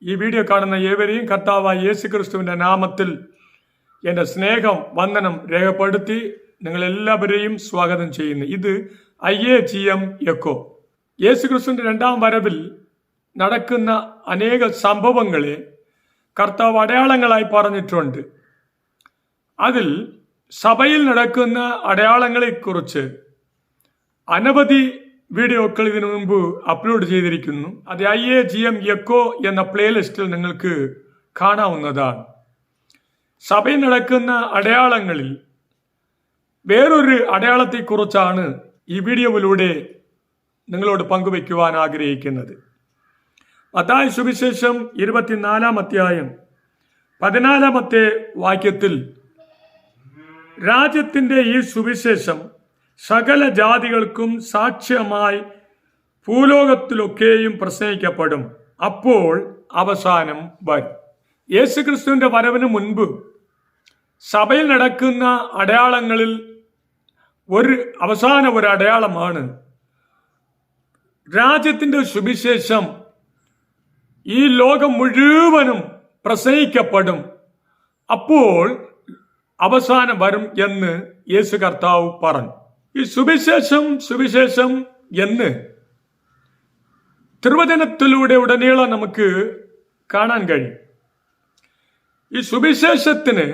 ഈ വീഡിയോ കാണുന്ന ഏവരെയും കർത്താവായ യേശുക്രിസ്തുവിന്റെ നാമത്തിൽ എൻ്റെ സ്നേഹം വന്ദനം രേഖപ്പെടുത്തി നിങ്ങളെല്ലാവരെയും സ്വാഗതം ചെയ്യുന്നു. ഇത് IAGM എക്കോ. യേശുക്രിസ്തുവിന്റെ രണ്ടാം വരവിൽ നടക്കുന്ന അനേക സംഭവങ്ങളെ കർത്താവ് അടയാളങ്ങളായി പറഞ്ഞിട്ടുണ്ട്. അതിൽ സഭയിൽ നടക്കുന്ന അടയാളങ്ങളെക്കുറിച്ച് അനവധി വീഡിയോകൾ ഇതിനു മുമ്പ് അപ്ലോഡ് ചെയ്തിരിക്കുന്നു. അത് IAGM എക്കോ എന്ന പ്ലേലിസ്റ്റിൽ നിങ്ങൾക്ക് കാണാവുന്നതാണ്. സഭയിൽ നടക്കുന്ന അടയാളങ്ങളിൽ വേറൊരു അടയാളത്തെക്കുറിച്ചാണ് ഈ വീഡിയോയിലൂടെ നിങ്ങളോട് പങ്കുവയ്ക്കുവാൻ ആഗ്രഹിക്കുന്നത്. മത്തായി സുവിശേഷം 24-ാം അധ്യായം 14-ാമത്തെ വാക്യത്തിൽ രാജ്യത്തിന്റെ ഈ സുവിശേഷം സകല ജാതികൾക്കും സാക്ഷ്യമായി ഭൂലോകത്തിലൊക്കെയും പ്രസംഗിക്കപ്പെടും, അപ്പോൾ അവസാനം വരും. യേശുക്രിസ്തുവിന്റെ വരവിന് മുൻപ് സഭയിൽ നടക്കുന്ന അടയാളങ്ങളിൽ അവസാന ഒരു അടയാളമാണ് രാജ്യത്തിന്റെ സുവിശേഷം ഈ ലോകം മുഴുവനും പ്രസംഗിക്കപ്പെടും, അപ്പോൾ അവസാനം വരും എന്ന് യേശു കർത്താവ് പറഞ്ഞു. ഈ സുവിശേഷം എന്ന് തിരുവചനത്തിലൂടെ ഉടനീളം നമുക്ക് കാണാൻ കഴിയും. ഈ സുവിശേഷത്തിന്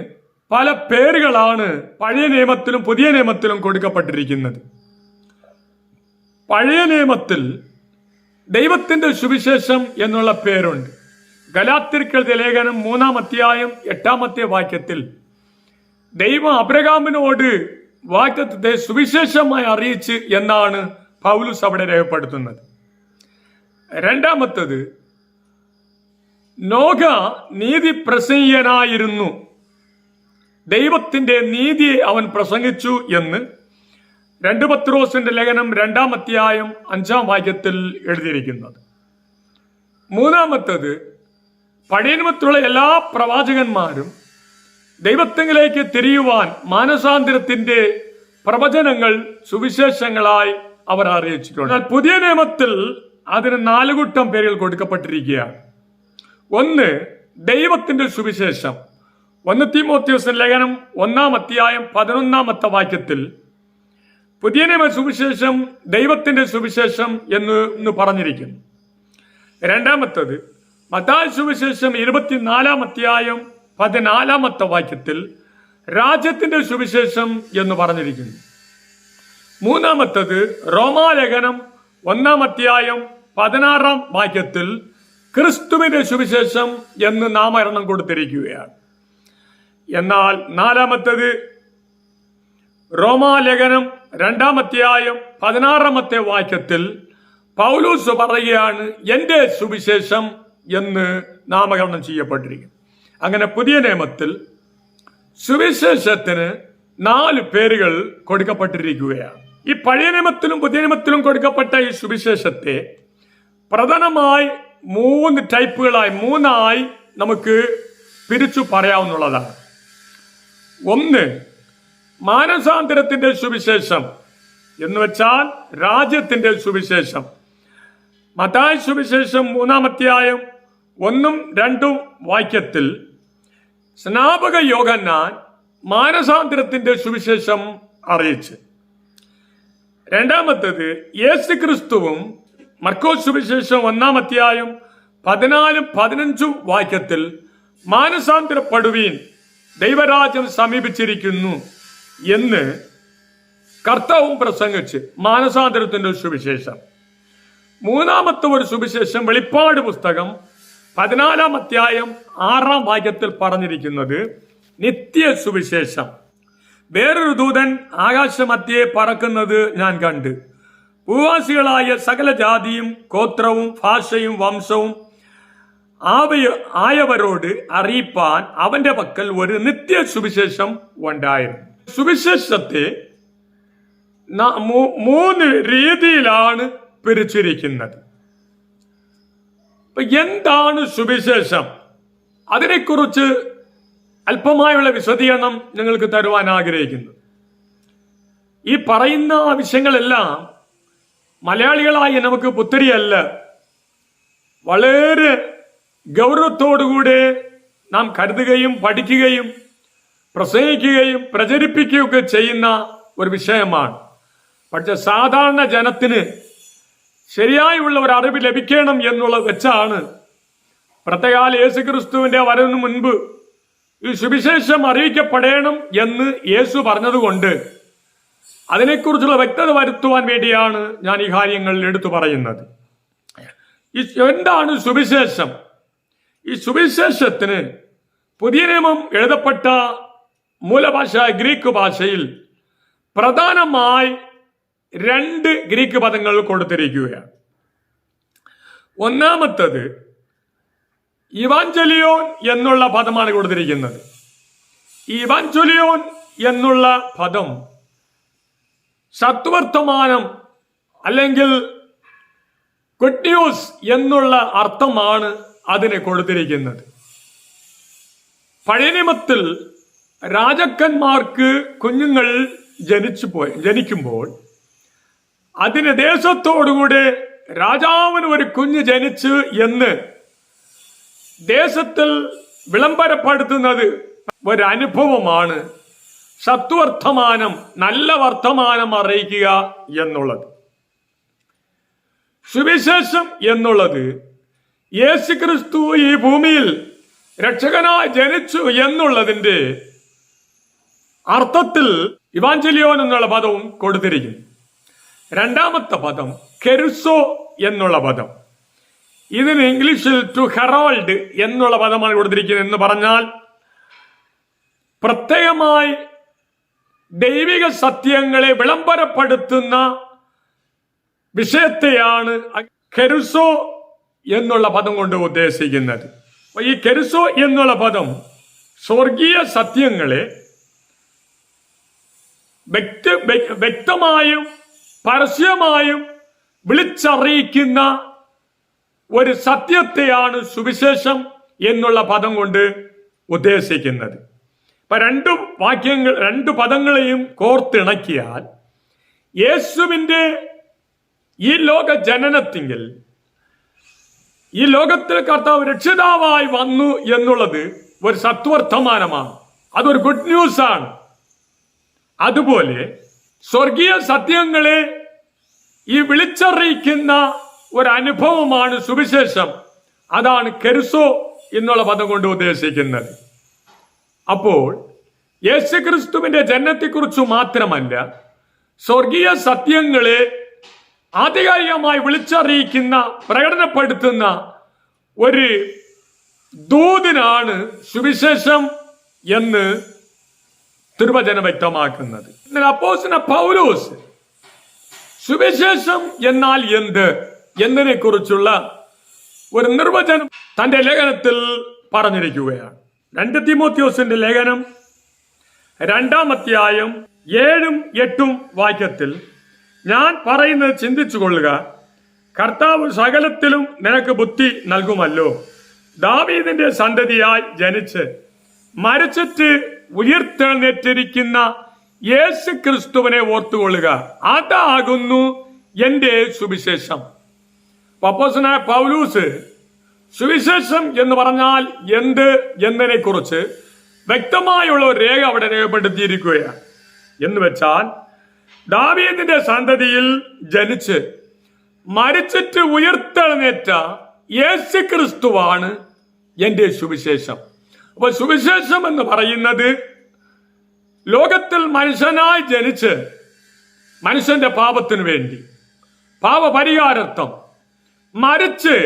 പല പേരുകളാണ് പഴയ നിയമത്തിലും പുതിയ നിയമത്തിലും കൊടുക്കപ്പെട്ടിരിക്കുന്നത്. പഴയ നിയമത്തിൽ ദൈവത്തിന്റെ സുവിശേഷം എന്നുള്ള പേരുണ്ട്. ഗലാത്യർക്കെഴുതിയ ലേഖനം 3-ാം അധ്യായം 8-ാമത്തെ വാക്യത്തിൽ ദൈവം അബ്രഹാമിനോട് വാഗ്ദത്തത്തെ സുവിശേഷമായി അറിയിച്ച് എന്നാണ് പൗലോസ് അവിടെ രേഖപ്പെടുത്തുന്നത്. രണ്ടാമത്തത്, നോഹ നീതി പ്രസംഗിയനായിരുന്നു, ദൈവത്തിന്റെ നീതിയെ അവൻ പ്രസംഗിച്ചു എന്ന് 2 പത്രോസിന്റെ ലേഖനം 2-ാം അധ്യായം 5-ാം വാക്യത്തിൽ എഴുതിയിരിക്കുന്നത്. മൂന്നാമത്തത്, പഴയ നിയമത്തിലുള്ള എല്ലാ പ്രവാചകന്മാരും ദൈവത്തിലേക്ക് തിരിയുവാൻ മാനസാന്തരത്തിന്റെ പ്രവചനങ്ങൾ സുവിശേഷങ്ങളായി അവർ അറിയിച്ചിട്ടുണ്ട്. എന്നാൽ പുതിയ നിയമത്തിൽ അതിന് 4 കൂട്ടം പേരുകൾ കൊടുക്കപ്പെട്ടിരിക്കുകയാണ്. ഒന്ന്, ദൈവത്തിന്റെ സുവിശേഷം. 1 തീമോഥെയോസിന്റെ ലേഖനം 1-ാം അധ്യായം 11-ാമത്തെ വാക്യത്തിൽ പുതിയ നിയമ സുവിശേഷം ദൈവത്തിന്റെ സുവിശേഷം എന്ന് പറഞ്ഞിരിക്കുന്നു. രണ്ടാമത്തത്, മത്തായി സുവിശേഷം 24-ാം അധ്യായം 14-ാമത്തെ വാക്യത്തിൽ രാജ്യത്തിന്റെ സുവിശേഷം എന്ന് പറഞ്ഞിരിക്കുന്നു. മൂന്നാമത്തത്, റോമാലേഖനം 1-ാം അധ്യായം 16-ാം വാക്യത്തിൽ ക്രിസ്തുവിന്റെ സുവിശേഷം എന്ന് നാമകരണം കൊടുത്തിരിക്കുകയാണ്. എന്നാൽ നാലാമത്തത്, റോമാലേഖനം 2-ാം അധ്യായം 16-ാമത്തെ വാക്യത്തിൽ പൗലോസ് പറയുകയാണ് എന്റെ സുവിശേഷം എന്ന് നാമകരണം ചെയ്യപ്പെട്ടിരിക്കുന്നു. അങ്ങനെ പുതിയ നിയമത്തിൽ സുവിശേഷത്തിന് 4 പേരുകൾ കൊടുക്കപ്പെട്ടിരിക്കുകയാണ്. ഈ പഴയ നിയമത്തിലും പുതിയ നിയമത്തിലും കൊടുക്കപ്പെട്ട ഈ സുവിശേഷത്തെ പ്രധാനമായി 3 ടൈപ്പുകളായി 3ആയി നമുക്ക് പിരിച്ചു പറയാവുന്നതാണ്. ഒന്ന്, മാനസാന്തരത്തിന്റെ സുവിശേഷം എന്ന് വെച്ചാൽ രാജ്യത്തിന്റെ സുവിശേഷം. മത്തായി സുവിശേഷം 3-ാം അധ്യായം 1-2 വാക്യത്തിൽ സ്നാപക യോഹന്നാൻ മാനസാന്തരത്തിന്റെ സുവിശേഷം അറിയിച്ച്. രണ്ടാമത്തേത്, യേശുക്രിസ്തുവും മർക്കോസ് സുവിശേഷം 1-ാം അധ്യായം 14-15 വാക്യത്തിൽ മാനസാന്തരപ്പെടുവീൻ, ദൈവരാജ്യം സമീപിച്ചിരിക്കുന്നു എന്ന് കർത്താവും പ്രസംഗിച്ച് മാനസാന്തരത്തിന്റെ സുവിശേഷം. മൂന്നാമത്തെ ഒരു സുവിശേഷം വെളിപ്പാട് പുസ്തകം 14-ാം അധ്യായം 6-ാം വാക്യത്തിൽ പറഞ്ഞിരിക്കുന്നത് നിത്യ സുവിശേഷം. വേറൊരു ദൂതൻ ആകാശമധ്യേ പറക്കുന്നത് ഞാൻ കണ്ട്, ഭൂവാസികളായ സകല ജാതിയും ഗോത്രവും ഭാഷയും വംശവും ആയവരോട് അറിയിപ്പാൻ അവന്റെ പക്കൽ ഒരു നിത്യ സുവിശേഷം ഉണ്ടായിരുന്നു. സുവിശേഷത്തെ 3 രീതിയിലാണ് പിരിച്ചിരിക്കുന്നത്. എന്താണ് സുവിശേഷം? അതിനെക്കുറിച്ച് അല്പമായുള്ള വിശദീകരണം നിങ്ങൾക്ക് തരുവാൻ ആഗ്രഹിക്കുന്നു. ഈ പറയുന്ന വിഷയങ്ങളെല്ലാം മലയാളികളായി നമുക്ക് പുത്തരിയല്ല, വളരെ ഗൗരവത്തോടുകൂടെ നാം കരുതുകയും പഠിക്കുകയും പ്രസംഗിക്കുകയും പ്രചരിപ്പിക്കുകയൊക്കെ ചെയ്യുന്ന ഒരു വിഷയമാണ്. പക്ഷെ സാധാരണ ജനത്തിന് ശരിയായുള്ള ഒരു അറിവ് ലഭിക്കണം എന്നുള്ളത് വെച്ചാണ് പ്രത്യേകാല യേശുക്രിസ്തുവിന്റെ വരവിന് മുൻപ് ഈ സുവിശേഷം അറിയിക്കപ്പെടണം എന്ന് യേശു പറഞ്ഞതുകൊണ്ട് അതിനെക്കുറിച്ചുള്ള വ്യക്തത വരുത്തുവാൻ വേണ്ടിയാണ് ഞാൻ ഈ കാര്യങ്ങൾ എടുത്തു പറയുന്നത്. എന്താണ് സുവിശേഷം? ഈ സുവിശേഷത്തിന് പുതിയ നിയമം എഴുതപ്പെട്ട മൂലഭാഷ ഗ്രീക്ക് ഭാഷയിൽ പ്രധാനമായി 2 ഗ്രീക്ക് പദങ്ങൾ കൊടുത്തിരിക്കുകയാണ്. ഒന്നാമത്തത് ഇവാഞ്ചലിയോൻ എന്നുള്ള പദമാണ് കൊടുത്തിരിക്കുന്നത്. ഇവാഞ്ചലിയോൻ എന്നുള്ള പദം സത്വർത്തമാനം അല്ലെങ്കിൽ ഗുഡ് ന്യൂസ് എന്നുള്ള അർത്ഥമാണ് അതിന് കൊടുത്തിരിക്കുന്നത്. പഴയ നിയമത്തിൽ രാജാക്കന്മാർക്ക് കുഞ്ഞുങ്ങൾ ജനിക്കുമ്പോൾ അതിന് ദേശത്തോടുകൂടെ രാജാവിന് ഒരു കുഞ്ഞ് ജനിച്ചു എന്ന് ദേശത്തിൽ വിളംബരപ്പെടുത്തുന്നത് ഒരു അനുഭവമാണ് സത്വർത്തമാനം, നല്ല വർത്തമാനം അറിയിക്കുക എന്നുള്ളത്. സുവിശേഷം എന്നുള്ളത് യേശുക്രിസ്തു ഈ ഭൂമിയിൽ രക്ഷകനായി ജനിച്ചു എന്നുള്ളതിന്റെ അർത്ഥത്തിൽ ഇവാഞ്ചലിയോൻ എന്നുള്ള പദവും കൊടുത്തിരിക്കുന്നു. രണ്ടാമത്തെ പദം കെരുസോ എന്നുള്ള പദം, ഇതിന് ഇംഗ്ലീഷിൽ ടു ഹെറാൾഡ് എന്നുള്ള പദമാണ് കൊടുത്തിരിക്കുന്നത്. എന്ന് പറഞ്ഞാൽ പ്രത്യേകമായി ദൈവിക സത്യങ്ങളെ വിളംബരപ്പെടുത്തുന്ന വിഷയത്തെയാണ് കെരുസോ എന്നുള്ള പദം കൊണ്ട് ഉദ്ദേശിക്കുന്നത്. ഈ കെരുസോ എന്നുള്ള പദം സ്വർഗീയ സത്യങ്ങളെ വ്യക്തമായും പരസ്യമായും വിളിച്ചറിയിക്കുന്ന ഒരു സത്യത്തെയാണ് സുവിശേഷം എന്നുള്ള പദം കൊണ്ട് ഉദ്ദേശിക്കുന്നത്. അപ്പൊ 2 പദങ്ങളെയും കോർത്തിണക്കിയാൽ യേശുവിന്റെ ഈ ലോക ജനനത്തിങ്കിൽ ഈ ലോകത്തിൽ കർത്താവ് രക്ഷിതാവായി വന്നു എന്നുള്ളത് ഒരു സത്വർത്തമാനമാണ്, അതൊരു ഗുഡ് ന്യൂസ് ആണ്. അതുപോലെ സ്വർഗീയ സത്യങ്ങളെ ഈ വിളിച്ചറിയിക്കുന്ന ഒരു അനുഭവമാണ് സുവിശേഷം. അതാണ് കെരുസോ എന്നുള്ള പദം കൊണ്ട് ഉദ്ദേശിക്കുന്നത്. അപ്പോൾ യേശുക്രിസ്തുവിന്റെ ജനനത്തെക്കുറിച്ച് മാത്രമല്ല, സ്വർഗീയ സത്യങ്ങളെ ആധികാരികമായി വിളിച്ചറിയിക്കുന്ന പ്രകടനപ്പെടുത്തുന്ന ഒരു ദൂതിനാണ് സുവിശേഷം എന്ന് തിരുവചനം വ്യക്തമാക്കുന്നത്. അപ്പോസ്തലൻ പൗലോസ് സുവിശേഷം എന്നാൽ എന്ത് എന്നതിനെ കുറിച്ചുള്ള ഒരു നിർവചനം തന്റെ ലേഖനത്തിൽ പറഞ്ഞിരിക്കുകയാണ്. 2 തീമോഥെയോസിന്റെ ലേഖനം 2-ാം അധ്യായം 7-ഉം 8-ഉം വാക്യത്തിൽ ഞാൻ പറയുന്നത് ചിന്തിച്ചു കൊള്ളുക, കർത്താവ് സകലത്തിലും നിനക്ക് ബുദ്ധി നൽകുമല്ലോ. ദാവീദിന്റെ സന്തതിയായി ജനിച്ച് മരിച്ചിട്ട് ഉയർത്തെഴുന്നേറ്റിരിക്കുന്ന യേശു ക്രിസ്തുവിനെ ഓർത്തുകൊള്ളുക, അതാകുന്നു എന്റെ സുവിശേഷം. അപ്പോസ്തലനായ പൗലോസ് സുവിശേഷം എന്ന് പറഞ്ഞാൽ എന്ത് എന്നതിനെ കുറിച്ച് വ്യക്തമായുള്ള ഒരു രേഖ അവിടെ രേഖപ്പെടുത്തിയിരിക്കുകയാണ്. എന്ന് വെച്ചാൽ ദാവീദിന്റെ സന്തതിയിൽ ജനിച്ച് മരിച്ചിട്ട് ഉയർത്തെഴുന്നേറ്റ യേശു ക്രിസ്തുവാണ് എന്റെ സുവിശേഷം. അപ്പൊ സുവിശേഷം എന്ന് പറയുന്നത് ലോകത്തിൽ മനുഷ്യനായി ജനിച്ച് മനുഷ്യന്റെ പാപത്തിനു വേണ്ടി പാപപരിഹാരാർത്ഥം മരിച്ച്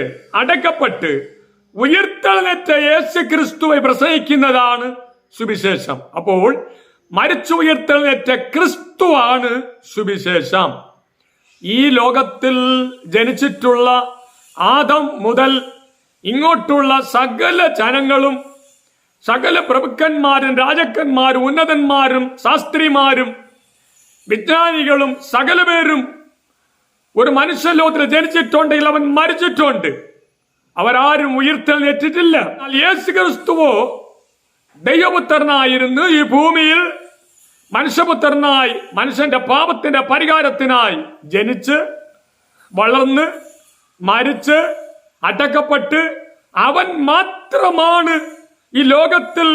അടക്കപ്പെട്ട് ഉയർത്തെഴുന്നേറ്റ യേശു ക്രിസ്തുവെ പ്രസംഗിക്കുന്നതാണ് സുവിശേഷം. അപ്പോൾ മരിച്ചു ഉയർത്തെഴുന്നേറ്റ ക്രിസ്തുവാണ് സുവിശേഷം. ഈ ലോകത്തിൽ ജനിച്ചിട്ടുള്ള ആദം മുതൽ ഇങ്ങോട്ടുള്ള സകല ജനങ്ങളും, സകല പ്രഭുക്കന്മാരും രാജാക്കന്മാരും ഉന്നതന്മാരും ശാസ്ത്രിമാരും വിജ്ഞാനികളും സകല പേരും ഒരു മനുഷ്യലോകത്തിൽ ജനിച്ചിട്ടുണ്ടെങ്കിൽ അവൻ മരിച്ചിട്ടുണ്ട്, അവരാരും ഉയർത്തെഴുന്നേറ്റിട്ടില്ല. യേശു ക്രിസ്തുവോ ദൈവപുത്രനായിരുന്നു, ഈ ഭൂമിയിൽ മനുഷ്യപുത്രനായി മനുഷ്യന്റെ പാപത്തിന്റെ പരിഹാരത്തിനായി ജനിച്ച് വളർന്ന് മരിച്ച് അടക്കപ്പെട്ട് അവൻ മാത്രമാണ് ഈ ലോകത്തിൽ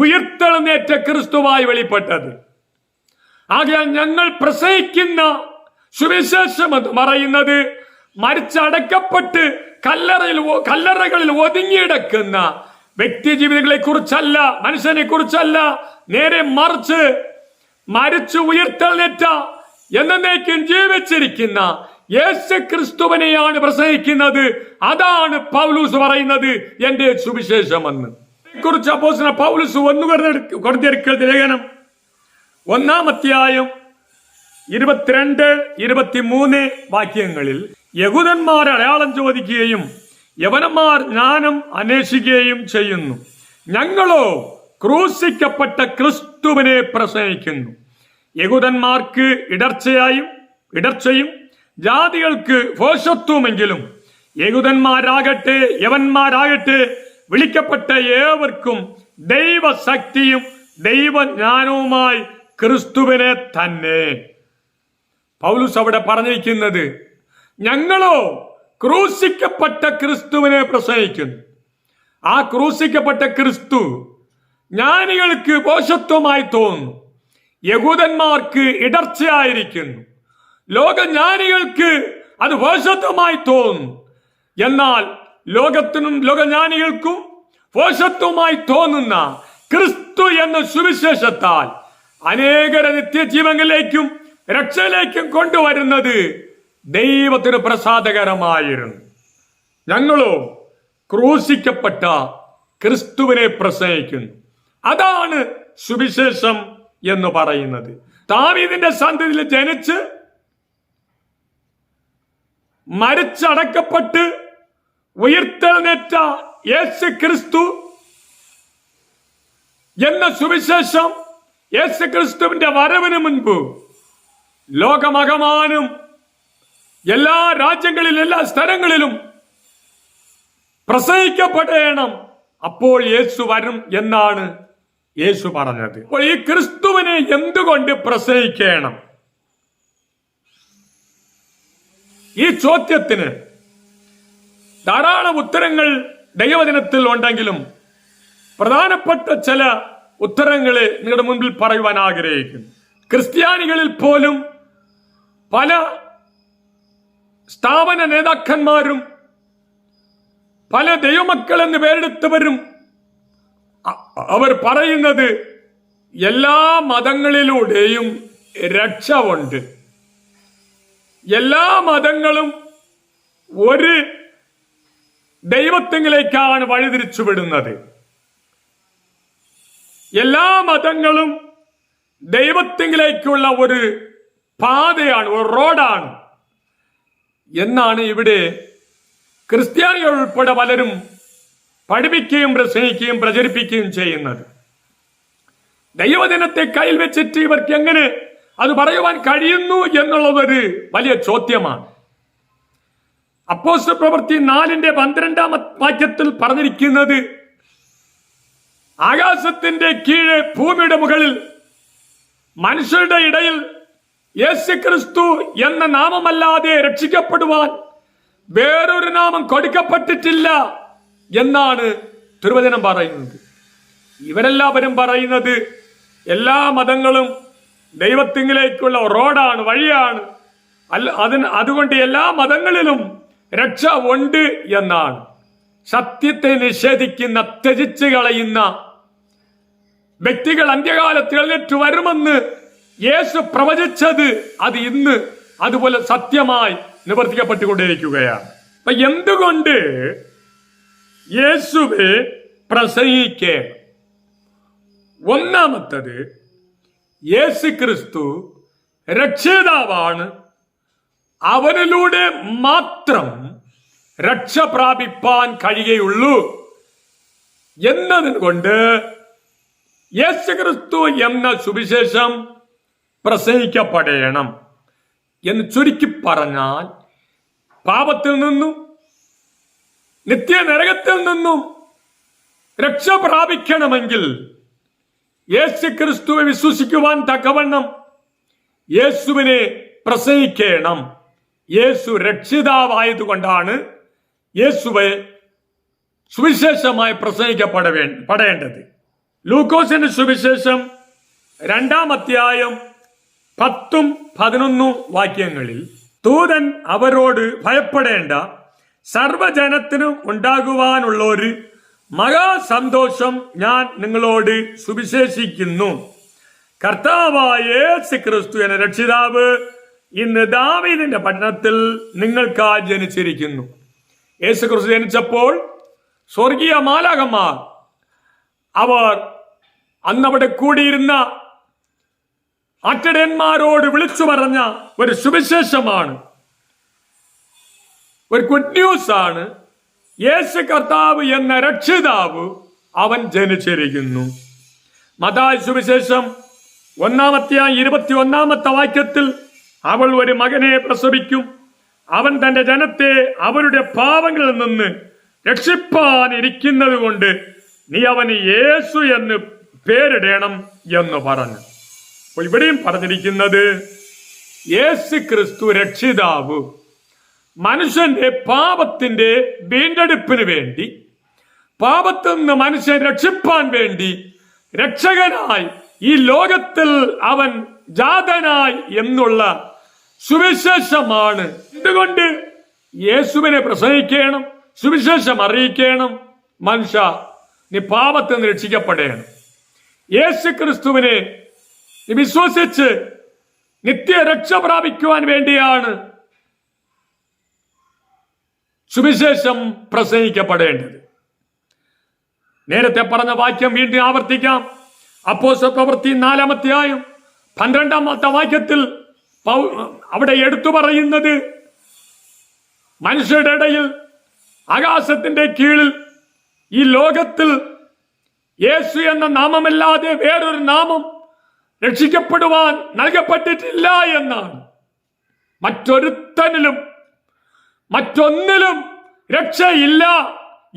ഉയർത്തെഴുന്നേറ്റ ക്രിസ്തുവായി വെളിപ്പെട്ടത്. ആകയാൽ ഞങ്ങൾ പ്രസംഗിക്കുന്ന സുവിശേഷം എന്ന് പറയുന്നത് മരിച്ചടക്കപ്പെട്ട് കല്ലറകളിൽ ഒതുങ്ങിയിടക്കുന്ന വ്യക്തി ജീവിതങ്ങളെ കുറിച്ചല്ല, മനുഷ്യനെ കുറിച്ചല്ല. നേരെ മറിച്ച് മരിച്ചു ഉയർത്തെഴുന്നേറ്റ എന്നേക്കും ജീവിച്ചിരിക്കുന്ന യേശു ക്രിസ്തുവിനെയാണ് പ്രസംഗിക്കുന്നത്. അതാണ് പൗലോസ് പറയുന്നത് എന്റെ സുവിശേഷമെന്ന്. കുറിച്ച് അപ്പോസ്തലൻ പൗലോസ് കൊടുത്തിരിക്കുന്ന ലേഖനം 1-ാം അധ്യായം 22-23 വാക്യങ്ങളിൽ യഹൂദന്മാർ അടയാളം ചോദിക്കുകയും യവനന്മാർ ജ്ഞാനം അന്വേഷിക്കുകയും ചെയ്യുന്നു. ഞങ്ങളോ ക്രൂശിക്കപ്പെട്ട ക്രിസ്തുവിനെ പ്രസംഗിക്കുന്നു. യഹൂദന്മാർക്ക് ഇടർച്ചയും ജാതികൾക്ക് ഭോഷത്വമെങ്കിലും യഹൂദന്മാരാകട്ടെ യവന്മാരാകട്ടെ വിളിക്കപ്പെട്ട ഏവർക്കും ദൈവശക്തിയും ദൈവജ്ഞാനവുമായി ക്രിസ്തുവിനെ തന്നെ. പൗലോസ് അവിടെ പറഞ്ഞിരിക്കുന്നത് ഞങ്ങളോ ക്രൂശിക്കപ്പെട്ട ക്രിസ്തുവിനെ പ്രസംഗിക്കുന്നു. ആ ക്രൂശിക്കപ്പെട്ട ക്രിസ്തു ജ്ഞാനികൾക്ക് ഭോഷത്വമായി തോന്നുന്നു, യഹൂദന്മാർക്ക് ഇടർച്ചയായിരിക്കുന്നു, ലോകജ്ഞാനികൾക്ക് അത് ഭോഷത്വമായി തോന്നുന്നു. എന്നാൽ ലോകത്തിനും ലോകജ്ഞാനികൾക്കും ഭോഷത്വമായി തോന്നുന്ന ക്രിസ്തു എന്ന സുവിശേഷത്താൽ അനേകരെ നിത്യജീവനിലേക്കും രക്ഷയിലേക്കും കൊണ്ടുവരുന്നത് ദൈവത്തിന് പ്രസാദകരമായിരുന്നു. ഞങ്ങളോ ക്രൂശിക്കപ്പെട്ട ക്രിസ്തുവിനെ പ്രസംഗിക്കുന്നു. അതാണ് സുവിശേഷം എന്ന് പറയുന്നത്. ദാവീദിന്റെ സന്തതിയിൽ ജനിച്ച് മരിച്ചടക്കപ്പെട്ട് ഉയർത്തെഴുന്നേറ്റ യേശു ക്രിസ്തു എന്ന സുവിശേഷം യേശു ക്രിസ്തുവിന്റെ വരവിന് മുൻപ് ലോകമകമാനം എല്ലാ രാജ്യങ്ങളിലും എല്ലാ സ്ഥലങ്ങളിലും പ്രസംഗിക്കപ്പെടണം. അപ്പോൾ യേശു വരും എന്നാണ് യേശു പറഞ്ഞത്. അപ്പോൾ ഈ ക്രിസ്തുവിനെ എന്തുകൊണ്ട് പ്രസംഗിക്കണം? ഈ ചോദ്യത്തിന് ധാരാളം ഉത്തരങ്ങൾ ദൈവവചനത്തിൽ ഉണ്ടെങ്കിലും പ്രധാനപ്പെട്ട ചില ഉത്തരങ്ങളെ നിങ്ങളുടെ മുൻപിൽ പറയുവാൻ ആഗ്രഹിക്കുന്നു. ക്രിസ്ത്യാനികളിൽ പോലും പല സ്ഥാപന നേതാക്കന്മാരും പല ദൈവമക്കൾ എന്ന് പേരെടുത്തവരും അവർ പറയുന്നത് എല്ലാ മതങ്ങളിലൂടെയും രക്ഷ ഉണ്ട്, എല്ലാ മതങ്ങളും ഒരു ദൈവത്തിലേക്കാണ് വഴിതിരിച്ചുവിടുന്നത്, എല്ലാ മതങ്ങളും ദൈവത്തിലേക്കുള്ള ഒരു പാതയാണ്, ഒരു റോഡാണ് എന്നാണ് ഇവിടെ ക്രിസ്ത്യാനികൾ ഉൾപ്പെടെ പലരും പഠിപ്പിക്കുകയും പ്രസംഗിക്കുകയും പ്രചരിപ്പിക്കുകയും ചെയ്യുന്നത്. ദൈവജനത്തെ കയ്യിൽ വെച്ചിട്ട് ഇവർക്ക് എങ്ങനെ അത് പറയുവാൻ കഴിയുന്നു എന്നുള്ളതൊരു വലിയ ചോദ്യമാണ്. അപ്പോസ്തല പ്രവൃത്തി 4:12 വാക്യത്തിൽ പറഞ്ഞിരിക്കുന്നത് ആകാശത്തിന്റെ കീഴെ ഭൂമിയുടെ മുകളിൽ മനുഷ്യരുടെ ഇടയിൽ യേശുക്രിസ്തു എന്ന നാമമല്ലാതെ രക്ഷിക്കപ്പെടുവാൻ വേറൊരു നാമം കൊടുക്കപ്പെട്ടിട്ടില്ല എന്നാണ് തിരുവചനം പറയുന്നത്. ഇവരെല്ലാവരും പറയുന്നത് എല്ലാ മതങ്ങളും ദൈവത്തിങ്കിലേക്കുള്ള റോഡാണ്, വഴിയാണ്, അതുകൊണ്ട് എല്ലാ മതങ്ങളിലും രക്ഷ ഉണ്ട് എന്നാണ്. സത്യത്തെ നിഷേധിക്കുന്ന, ത്യജിച്ചു കളയുന്ന വ്യക്തികൾ അന്ത്യകാലത്ത് എഴുന്നേറ്റ് വരുമെന്ന് യേശു പ്രവചിച്ചത് അത് ഇന്ന് അതുപോലെ സത്യമായി നിവർത്തിക്കപ്പെട്ടുകൊണ്ടിരിക്കുകയാണ്. അപ്പൊ എന്തുകൊണ്ട് യേശുവെ പ്രസംഗിക്കണം? ഒന്നാമത്തത്, യേശു ക്രിസ്തു രക്ഷിതാവാണ്, അവനിലൂടെ മാത്രം രക്ഷ പ്രാപിപ്പാൻ കഴിയുകയുള്ളൂ എന്നതുകൊണ്ട് യേശു ക്രിസ്തു എന്ന സുവിശേഷം പ്രസംഗിക്കപ്പെടണം. എന്ന് ചുരുക്കി പറഞ്ഞാൽ, പാപത്തിൽ നിന്നും നിത്യനരകത്തിൽ നിന്നും രക്ഷ പ്രാപിക്കണമെങ്കിൽ യേശു ക്രിസ്തുവെ വിശ്വസിക്കുവാൻ തക്കവണ്ണം യേശുവിനെ പ്രസംഗിക്കണം. യേശു രക്ഷിതാവായതുകൊണ്ടാണ് യേശുവെ സുവിശേഷമായി പ്രസംഗിക്കപ്പെടേണ്ടത്. ലൂക്കോസിന്റെ സുവിശേഷം 2-ാം അധ്യായം 10-11 വാക്യങ്ങളിൽ ദൂതൻ അവരോട് ഭയപ്പെടേണ്ട, സർവജനത്തിനും ഉണ്ടാകുവാനുള്ള ഒരു മഹാസന്തോഷം ഞാൻ നിങ്ങളോട് സുവിശേഷിക്കുന്നു. കർത്താവായ യേശു ക്രിസ്തു എന്ന രക്ഷിതാവ് ഇന്ന് ദാവീദിന്റെ പട്ടണത്തിൽ നിങ്ങൾക്കായി ജനിച്ചിരിക്കുന്നു. യേശു ക്രിസ്തു ജനിച്ചപ്പോൾ സ്വർഗീയ മാലാഖമാർ അവർ അന്നവിടെ കൂടിയിരുന്ന ആട്ടിടയന്മാരോട് വിളിച്ചു പറഞ്ഞ ഒരു സുവിശേഷമാണ്, ഒരു ഗുഡ് ന്യൂസ് ആണ്. യേശു കർത്താവ് എന്ന രക്ഷിതാവ് അവൻ ജനിച്ചിരിക്കുന്നു. മത്തായി സുവിശേഷം 1-ാം അധ്യായം 21-ാമത്തെ വാക്യത്തിൽ അവൾ ഒരു മകനെ പ്രസവിക്കും, അവൻ തന്റെ ജനത്തെ അവരുടെ പാപങ്ങളിൽ നിന്ന് രക്ഷിപ്പാനിരിക്കുന്നത് കൊണ്ട് നീ അവന് യേശു എന്ന് പേരിടണം എന്ന് പറഞ്ഞു. അപ്പോൾ ഇവിടെയും പറഞ്ഞിരിക്കുന്നത് യേശു ക്രിസ്തു രക്ഷിതാവ് മനുഷ്യന്റെ പാപത്തിന്റെ വീണ്ടെടുപ്പിന് വേണ്ടി, പാപത്തിൽ നിന്ന് മനുഷ്യൻ രക്ഷിപ്പാൻ വേണ്ടി രക്ഷകനായി ഈ ലോകത്തിൽ അവൻ ജാതനായി എന്നുള്ള സുവിശേഷമാണ്. എന്തുകൊണ്ട് യേശുവിനെ പ്രസംഗിക്കണം, സുവിശേഷം അറിയിക്കണം? മനുഷ്യ, നീ പാപത്തിൽ നിന്ന് രക്ഷിക്കപ്പെടണം. യേശു ക്രിസ്തുവിനെ നീ വിശ്വസിച്ച് നിത്യരക്ഷ പ്രാപിക്കുവാൻ വേണ്ടിയാണ് സുവിശേഷം പ്രസംഗിക്കപ്പെടേണ്ടത്. നേരത്തെ പറഞ്ഞ വാക്യം വീണ്ടും ആവർത്തിക്കാം. അപ്പോസ്തല പ്രവൃത്തി 4-ാം അധ്യായം 12-ാമത്തെ വാക്യത്തിൽ അവിടെ എടുത്തു പറയുന്നത്, മനുഷ്യരുടെ ഇടയിൽ ആകാശത്തിന്റെ കീഴിൽ ഈ ലോകത്തിൽ യേശു എന്ന നാമമല്ലാതെ വേറൊരു നാമം രക്ഷിക്കപ്പെടുവാൻ നൽകപ്പെട്ടിട്ടില്ല എന്നാണ്. മറ്റൊന്നിലും രക്ഷയില്ല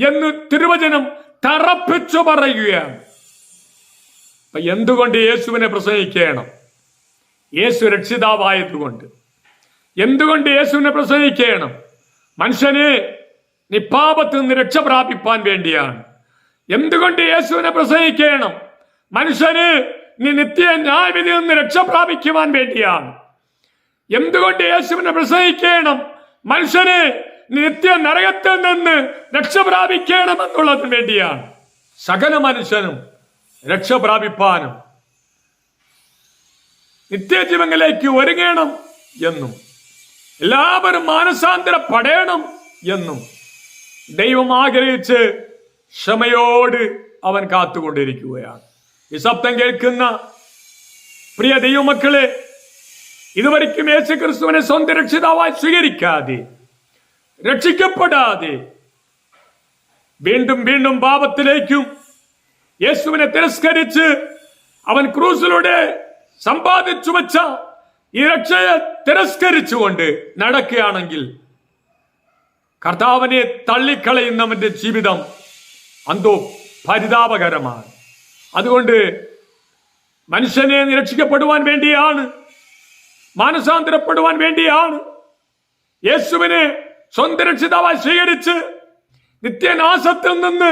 എന്ന് തിരുവചനം തറപ്പിച്ചു പറയുകയാണ്. അപ്പൊ എന്തുകൊണ്ട് യേശുവിനെ പ്രസംഗിക്കണം? യേശു രക്ഷിതാവായതുകൊണ്ട്. എന്തുകൊണ്ട് യേശുവിനെ പ്രസംഗിക്കണം? മനുഷ്യനെ നീ പാപത്തിൽ നിന്ന് രക്ഷ പ്രാപിപ്പാൻ വേണ്ടിയാണ്. എന്തുകൊണ്ട് യേശുവിനെ പ്രസംഗിക്കണം? മനുഷ്യന് നീ നിത്യ ന്യായവിധിയിൽ നിന്ന് രക്ഷ പ്രാപിക്കുവാൻ വേണ്ടിയാണ്. എന്തുകൊണ്ട് യേശുവിനെ പ്രസംഗിക്കണം? മനുഷ്യന് നിത്യ നരകത്തിൽ നിന്ന് രക്ഷ പ്രാപിക്കണമെന്നുള്ളതിന് വേണ്ടിയാണ്. സകല മനുഷ്യനും രക്ഷ പ്രാപിപ്പാനും നിത്യജീവനിലേക്ക് ഒരുങ്ങണം എന്നും എല്ലാവരും മാനസാന്തരപ്പെടണം എന്നും ദൈവം ആഗ്രഹിച്ച് ക്ഷമയോട് അവൻ കാത്തുകൊണ്ടിരിക്കുകയാണ്. ഈ ശബ്ദം കേൾക്കുന്ന പ്രിയ ദൈവമക്കളെ, ഇതുവരെയ്ക്കും യേശു ക്രിസ്തുവിനെ സ്വന്തം രക്ഷിതാവായി സ്വീകരിക്കാതെ, രക്ഷിക്കപ്പെടാതെ വീണ്ടും വീണ്ടും പാപത്തിലേക്കും യേശുവിനെ തിരസ്കരിച്ച് അവൻ ക്രൂസിലൂടെ സമ്പാദിച്ചു വെച്ച ഈ രക്ഷയെ തിരസ്കരിച്ചുകൊണ്ട് നടക്കുകയാണെങ്കിൽ കർത്താവിനെ തള്ളിക്കളയുന്നവന്റെ ജീവിതം അന്തോ പരിതാപകരമാണ്. അതുകൊണ്ട് മനുഷ്യനെ രക്ഷിക്കപ്പെടുവാൻ വേണ്ടിയാണ്, മാനസാന്തരപ്പെടുവാൻ വേണ്ടിയാണ്, യേശുവിനെ സ്വന്തം രക്ഷിതാവായി സ്വീകരിച്ച് നിത്യനാശത്തിൽ നിന്ന്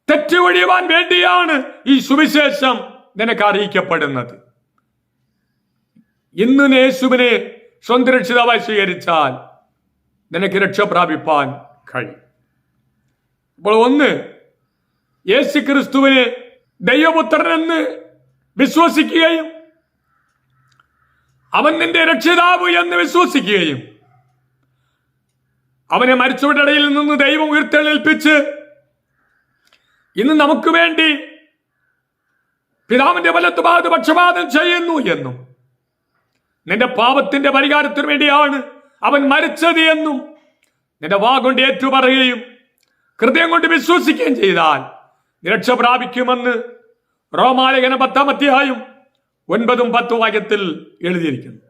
തെറ്റുവഴിയുവാൻ വേണ്ടിയാണ് ഈ സുവിശേഷം നിനക്ക് അറിയിക്കപ്പെടുന്നത്. ഇന്ന് യേശുവിനെ സ്വന്തം രക്ഷിതാവായി സ്വീകരിച്ചാൽ നിനക്ക് രക്ഷ പ്രാപിപ്പാൻ കഴിയും. അപ്പോൾ ഒന്ന്, യേശു ക്രിസ്തുവിനെ ദൈവപുത്രനെന്ന് വിശ്വസിക്കുകയും അവൻ നിന്റെ രക്ഷിതാവ് എന്ന് വിശ്വസിക്കുകയും അവനെ മരിച്ചവരുടെ ഇടയിൽ നിന്ന് ദൈവം ഉയർത്തെഴുന്നേൽപ്പിച്ച് ഇന്ന് നമുക്ക് വേണ്ടി പിതാവിന്റെ വലത്തുഭാഗത്ത് പക്ഷപാതം ചെയ്യുന്നു എന്നും നിന്റെ പാപത്തിന്റെ പരിഹാരത്തിന് വേണ്ടിയാണ് അവൻ മരിച്ചത് എന്നും നിന്റെ വാഗൊണ്ട് ഏറ്റുപറയുകയും ഹൃദയം കൊണ്ട് വിശ്വസിക്കുകയും ചെയ്താൽ രക്ഷ പ്രാപിക്കുമെന്ന് റോമാലേഖനം 10-ാം അധ്യായം 9-10 വാക്യത്തിൽ എഴുതിയിരിക്കുന്നു.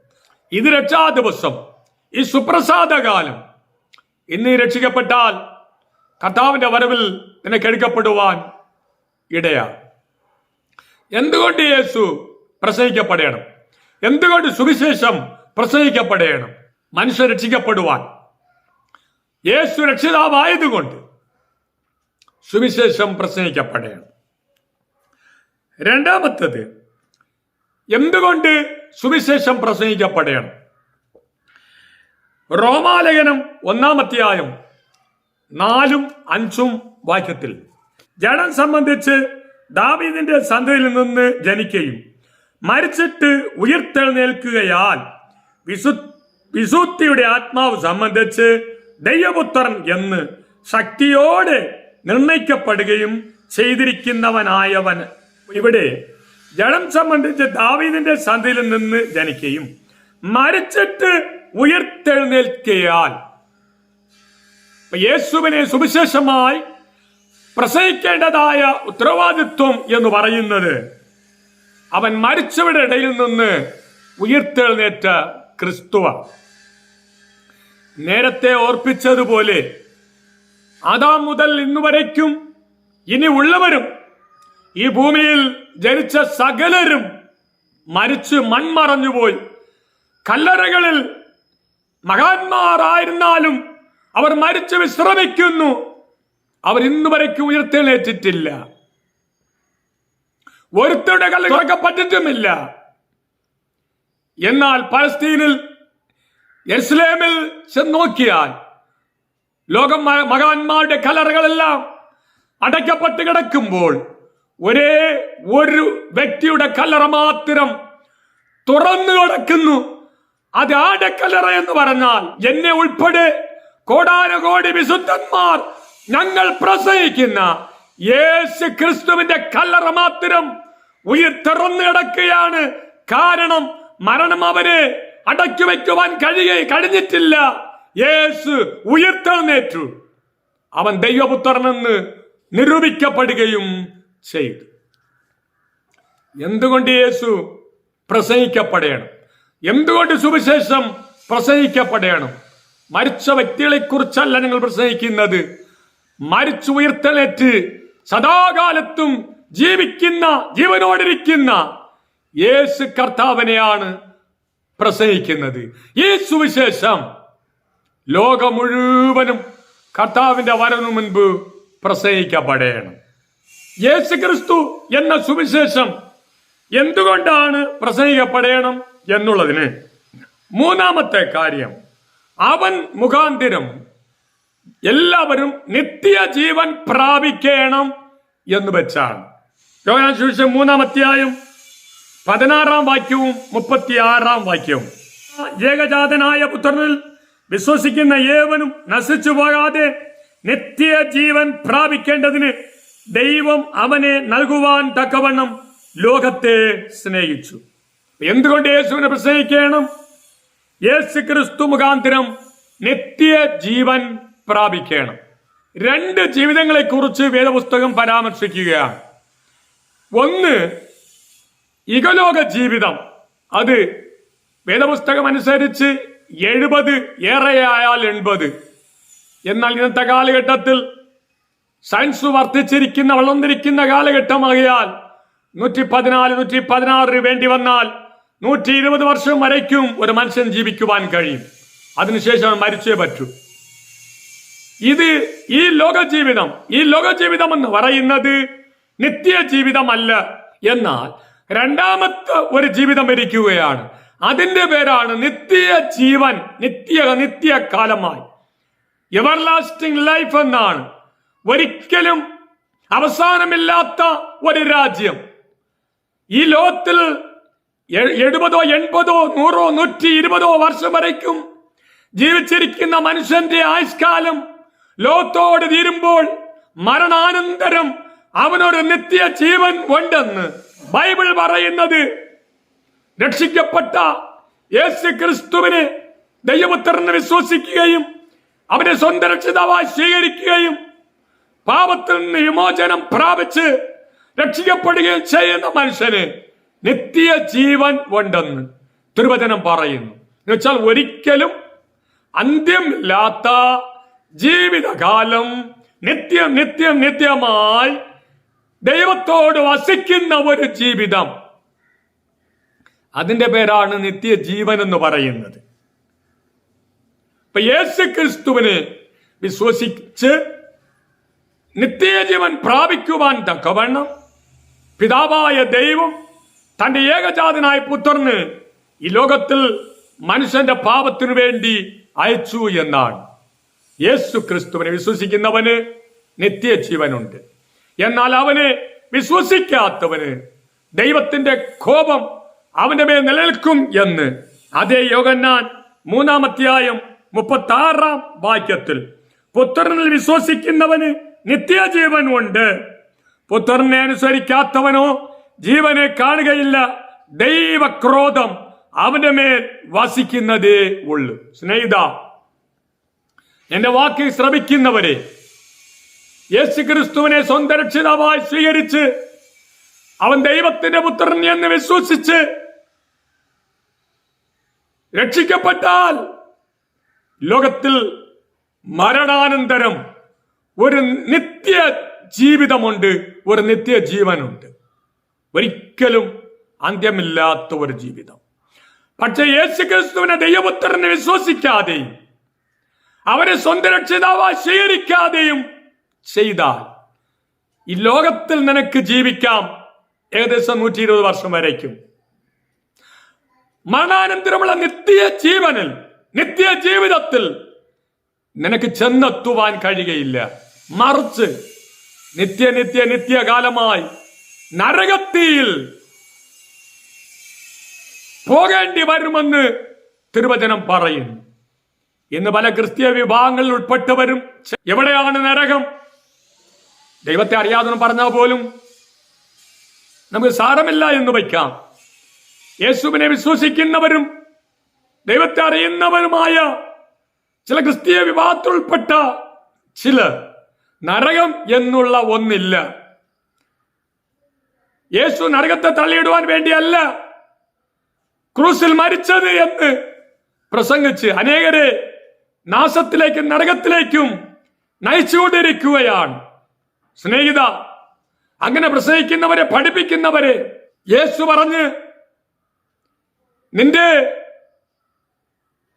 ഇത് രക്ഷാ ദിവസം, ഈ സുപ്രസാദകാലം. ഇന്ന് രക്ഷിക്കപ്പെട്ടാൽ കർത്താവിന്റെ വരവിൽ നിനക്ക് എടുക്കപ്പെടുവാൻ ഇടയാണ്. എന്തുകൊണ്ട് യേശു പ്രസംഗിക്കപ്പെടണം? എന്തുകൊണ്ട് സുവിശേഷം പ്രസംഗിക്കപ്പെടണം? മനുഷ്യർ രക്ഷിക്കപ്പെടുവാൻ. യേശു രക്ഷിതാവായതുകൊണ്ട്. സുവിശേഷം പ്രസംഗിക്കപ്പെടണം. രണ്ടാമത്തത്, എന്തുകൊണ്ട് സുവിശേഷം പ്രസംഗിക്കപ്പെടണം? റോമാലേഖനം 1-ാം അധ്യായം 4-5 വാക്യത്തിൽ ജഡം സംബന്ധിച്ച് ദാവീദിന്റെ സന്തതിയിൽ നിന്ന് ജനിക്കുകയും മരിച്ചിട്ട് ഉയർത്തെഴുന്നേൽക്കുകയാൽ വിശുദ്ധിയുടെ ആത്മാവ് സംബന്ധിച്ച് ദൈവപുത്രൻ എന്ന് ശക്തിയോടെ നിർണയിക്കപ്പെടുകയും ചെയ്തിരിക്കുന്നവനായവൻ. ഇവിടെ ജഡം സംബന്ധിച്ച് ദാവീദിന്റെ സന്തതിയിൽ നിന്ന് ജനിക്കുകയും മരിച്ചിട്ട് ഉയർത്തെഴുന്നേൽക്കയാൽ, യേശുവിനെ സുവിശേഷമായി പ്രസംഗിക്കേണ്ടതായ ഉത്തരവാദിത്വം എന്ന് പറയുന്നത് അവൻ മരിച്ചവരുടെ ഇടയിൽ നിന്ന് ഉയർത്തെഴുന്നേറ്റ ക്രിസ്തുവ. നേരത്തെ ഓർപ്പിച്ചതുപോലെ ആദാം മുതൽ ഇന്നുവരയ്ക്കും ഇനി ഉള്ളവരും ഈ ഭൂമിയിൽ ജനിച്ച സകലരും മരിച്ച് മൺമറഞ്ഞുപോയി. കല്ലറകളിൽ മഹാന്മാരായിരുന്നാലും അവർ മരിച്ച് വിശ്രമിക്കുന്നു. അവർ ഇന്നുവരയ്ക്കും ഉയർത്തെഴുന്നേറ്റിട്ടില്ല. ഒരുത്തരുടെ കല്ല് തുറക്കപ്പെട്ടിട്ടുമില്ല. എന്നാൽ പലസ്തീനിൽ യെരുശലേമിൽ ചെന്ന് നോക്കിയാൽ ലോകം മഹാന്മാരുടെ കല്ലറകളെല്ലാം അടയ്ക്കപ്പെട്ട് കിടക്കുമ്പോൾ ഒരേ ഒരു വ്യക്തിയുടെ കല്ലറ മാത്രം തുറന്നു കിടക്കുന്നു. അത് ആരുടെ കല്ലറ എന്ന് പറഞ്ഞാൽ എന്നെ ഉൾപ്പെടെ കോടാനുകോടി വിശുദ്ധന്മാർ ഞങ്ങൾ പ്രസംഗിക്കുന്ന യേശു ക്രിസ്തുവിന്റെ കല്ലറ മാത്രം ഉയർത്തുറന്നു കിടക്കുകയാണ്. കാരണം മരണം അവനെ അടക്കി വയ്ക്കുവാൻ കഴിഞ്ഞിട്ടില്ല. യേശു ഉയർത്തെഴുന്നേറ്റു. അവൻ ദൈവപുത്രനെന്ന് നിരൂപിക്കപ്പെടുകയും ചെയ്തു. എന്തുകൊണ്ട് യേശു പ്രസംഗിക്കപ്പെടണം? എന്തുകൊണ്ട് സുവിശേഷം പ്രസംഗിക്കപ്പെടണം? മരിച്ച വ്യക്തികളെ കുറിച്ചല്ല ഞങ്ങൾ പ്രസംഗിക്കുന്നത്. മരിച്ചു ഉയർത്തെഴുന്നേറ്റ് സദാകാലത്തും ജീവിക്കുന്ന, ജീവനോടിരിക്കുന്ന യേശു കർത്താവിനെയാണ് പ്രസംഗിക്കുന്നത്. ഈ സുവിശേഷം ലോകം മുഴുവനും കർത്താവിന്റെ വരവിനു മുൻപ് പ്രസംഗിക്കപ്പെടണം. യേശു ക്രിസ്തു എന്ന സുവിശേഷം എന്തുകൊണ്ടാണ് പ്രസംഗിക്കപ്പെടണം എന്നുള്ളതിന് മൂന്നാമത്തെ കാര്യം, അവൻ മുഖാന്തിരം എല്ലാവരും നിത്യജീവൻ പ്രാപിക്കണം എന്ന് വെച്ചാണ്. യോഹന്നാൻ സുവിശേഷം 3-ാം അധ്യായം 16-ാം വാക്യവും 36-ാം വാക്യവും, ഏകജാതനായ പുത്രനിൽ വിശ്വസിക്കുന്ന ഏവനും നശിച്ചു പോകാതെ നിത്യജീവൻ പ്രാപിക്കേണ്ടതിന് ദൈവം അവനെ നൽകുവാൻ തക്കവണ്ണം ലോകത്തെ സ്നേഹിച്ചു. എന്തുകൊണ്ട് യേശുവിനെ പ്രസംഗിക്കണം? യേശു ക്രിസ്തു മുഖാന്തരം നിത്യജീവൻ പ്രാപിക്കണം. 2 ജീവിതങ്ങളെ കുറിച്ച് വേദപുസ്തകം പരാമർശിക്കുകയാണ്. ഒന്ന്, ഇഹലോക ജീവിതം. അത് വേദപുസ്തകം അനുസരിച്ച് 70, ഏറെയായാൽ 80. എന്നാൽ ഇന്നത്തെ കാലഘട്ടത്തിൽ സയൻസ് വർദ്ധിച്ചിരിക്കുന്ന, വളർന്നിരിക്കുന്ന കാലഘട്ടമാകിയാൽ 114, 116 വേണ്ടി വന്നാൽ 120 വർഷം വരയ്ക്കും ഒരു മനുഷ്യൻ ജീവിക്കുവാൻ കഴിയും. അതിനുശേഷം മരിച്ചേ പറ്റൂ. ഇത് ഈ ലോക ജീവിതം എന്ന് പറയുന്നത് നിത്യജീവിതമല്ല. എന്നാൽ രണ്ടാമത്തെ ഒരു ജീവിതം ഇരിക്കുകയാണ്. അതിന്റെ പേരാണ് നിത്യജീവൻ, നിത്യകാലമായി, എവർലാസ്റ്റിംഗ് ലൈഫ് എന്നാണ്. ഒരിക്കലും അവസാനമില്ലാത്ത ഒരു രാജ്യം. ഈ ലോകത്തിൽ 70, 80, 100, 120 വർഷം വരയ്ക്കും ജീവിച്ചിരിക്കുന്ന മനുഷ്യന്റെ ആയുഷ്കാലം ലോകത്തോട് തീരുമ്പോൾ മരണാനന്തരം അവനൊരു നിത്യജീവൻ ഉണ്ടെന്ന് ബൈബിൾ പറയുന്നത്. രക്ഷിക്കപ്പെട്ട യേശു ക്രിസ്തുവിനെ ദൈവപുത്രനെ വിശ്വസിക്കുകയും അവനെ സ്വന്തം രക്ഷിതാവായി സ്വീകരിക്കുകയും പാപത്തിൽ നിന്ന് വിമോചനം പ്രാപിച്ച് രക്ഷിക്കപ്പെടുകയും ചെയ്യുന്ന മനുഷ്യന് നിത്യജീവൻ ഉണ്ടെന്ന് തിരുവചനം പറയുന്നു. എന്നുവെച്ചാൽ ഒരിക്കലും അന്ത്യമില്ലാത്ത ജീവിതകാലം നിത്യമായി ദൈവത്തോട് വസിക്കുന്ന ഒരു ജീവിതം. അതിന്റെ പേരാണ് നിത്യജീവൻ എന്ന് പറയുന്നത്. ഇപ്പൊ യേശു ക്രിസ്തുവിനെ വിശ്വസിച്ച് നിത്യജീവൻ പ്രാപിക്കുവാൻ തക്കവണ്ണം പിതാവായ ദൈവം തന്റെ ഏകജാതനായ പുത്രന് ഈ ലോകത്തിൽ മനുഷ്യന്റെ പാപത്തിനു വേണ്ടി അയച്ചു എന്നാണ്. യേശു ക്രിസ്തുവിനെ വിശ്വസിക്കുന്നവന് നിത്യജീവനുണ്ട്. എന്നാൽ അവനെ വിശ്വസിക്കാത്തവന് ദൈവത്തിന്റെ കോപം അവന്റെ മേൽ നിലനിൽക്കും എന്ന് അതേ യോഹന്നാൻ 3-ാം അധ്യായം 36-ാം വാക്യത്തിൽ പുത്രനിൽ വിശ്വസിക്കുന്നവന് നിത്യജീവൻ ഉണ്ട്, പുത്രനെ അനുസരിക്കാത്തവനോ ജീവനെ കാണുകയില്ല, ദൈവക്രോധം അവന്റെ മേൽ വസിക്കുന്നതേ ഉള്ളൂ. സ്നേഹിത, എന്റെ വാക്ക് ശ്രമിക്കുന്നവരെ, യേശു ക്രിസ്തുവിനെ സ്വന്തം രക്ഷിതാവായി സ്വീകരിച്ച് അവൻ ദൈവത്തിന്റെ പുത്രൻ എന്ന് വിശ്വസിച്ച് രക്ഷിക്കപ്പെട്ടാൽ ലോകത്തിൽ മരണാനന്തരം ഒരു നിത്യ ജീവിതമുണ്ട്, ഒരു നിത്യജീവനുണ്ട്, ഒരിക്കലും അന്ത്യമില്ലാത്ത ഒരു ജീവിതം. പക്ഷെ യേശു ക്രിസ്തുവിനെ ദൈവപുത്രനെ വിശ്വസിക്കാതെയും അവരെ സ്വന്തം രക്ഷിതാവായി സ്വീകരിക്കാതെയും ചെയ്താൽ ഈ ലോകത്തിൽ നിനക്ക് ജീവിക്കാം ഏകദേശം 120 വർഷം വരയ്ക്കും. മരണാനന്തരമുള്ള നിത്യജീവനിൽ, നിത്യജീവിതത്തിൽ നിനക്ക് ചെന്നെത്തുവാൻ കഴിയുകയില്ല. മറിച്ച് നിത്യകാലമായി നരകത്തിയിൽ പോകേണ്ടി വരുമെന്ന് തിരുവചനം പറയുന്നു. ഇന്ന് പല ക്രിസ്തീയ വിഭാഗങ്ങളിൽ ഉൾപ്പെട്ടവരും എവിടെയാണ് നരകം? ദൈവത്തെ അറിയാതെ പറഞ്ഞാൽ പോലും നമുക്ക് സാരമില്ല എന്ന് വയ്ക്കാം. യേശുവിനെ വിശ്വസിക്കുന്നവരും ദൈവത്തെ അറിയുന്നവരുമായ ചില ക്രിസ്തീയ വിഭാഗത്തിൽ ഉൾപ്പെട്ട ചിലർ നരകം എന്നുള്ള ഒന്നില്ല, യേശു നരകത്തെ തള്ളിയിടുവാൻ വേണ്ടിയല്ല ക്രൂസിൽ മരിച്ചത് എന്ന് പ്രസംഗിച്ച് അനേകരെ നാശത്തിലേക്കും നരകത്തിലേക്കും നയിച്ചുകൊണ്ടിരിക്കുകയാണ്. സ്നേഹിത, അങ്ങനെ പ്രസംഗിക്കുന്നവരെ, പഠിപ്പിക്കുന്നവരെ യേശു പറഞ്ഞ് നിന്റെ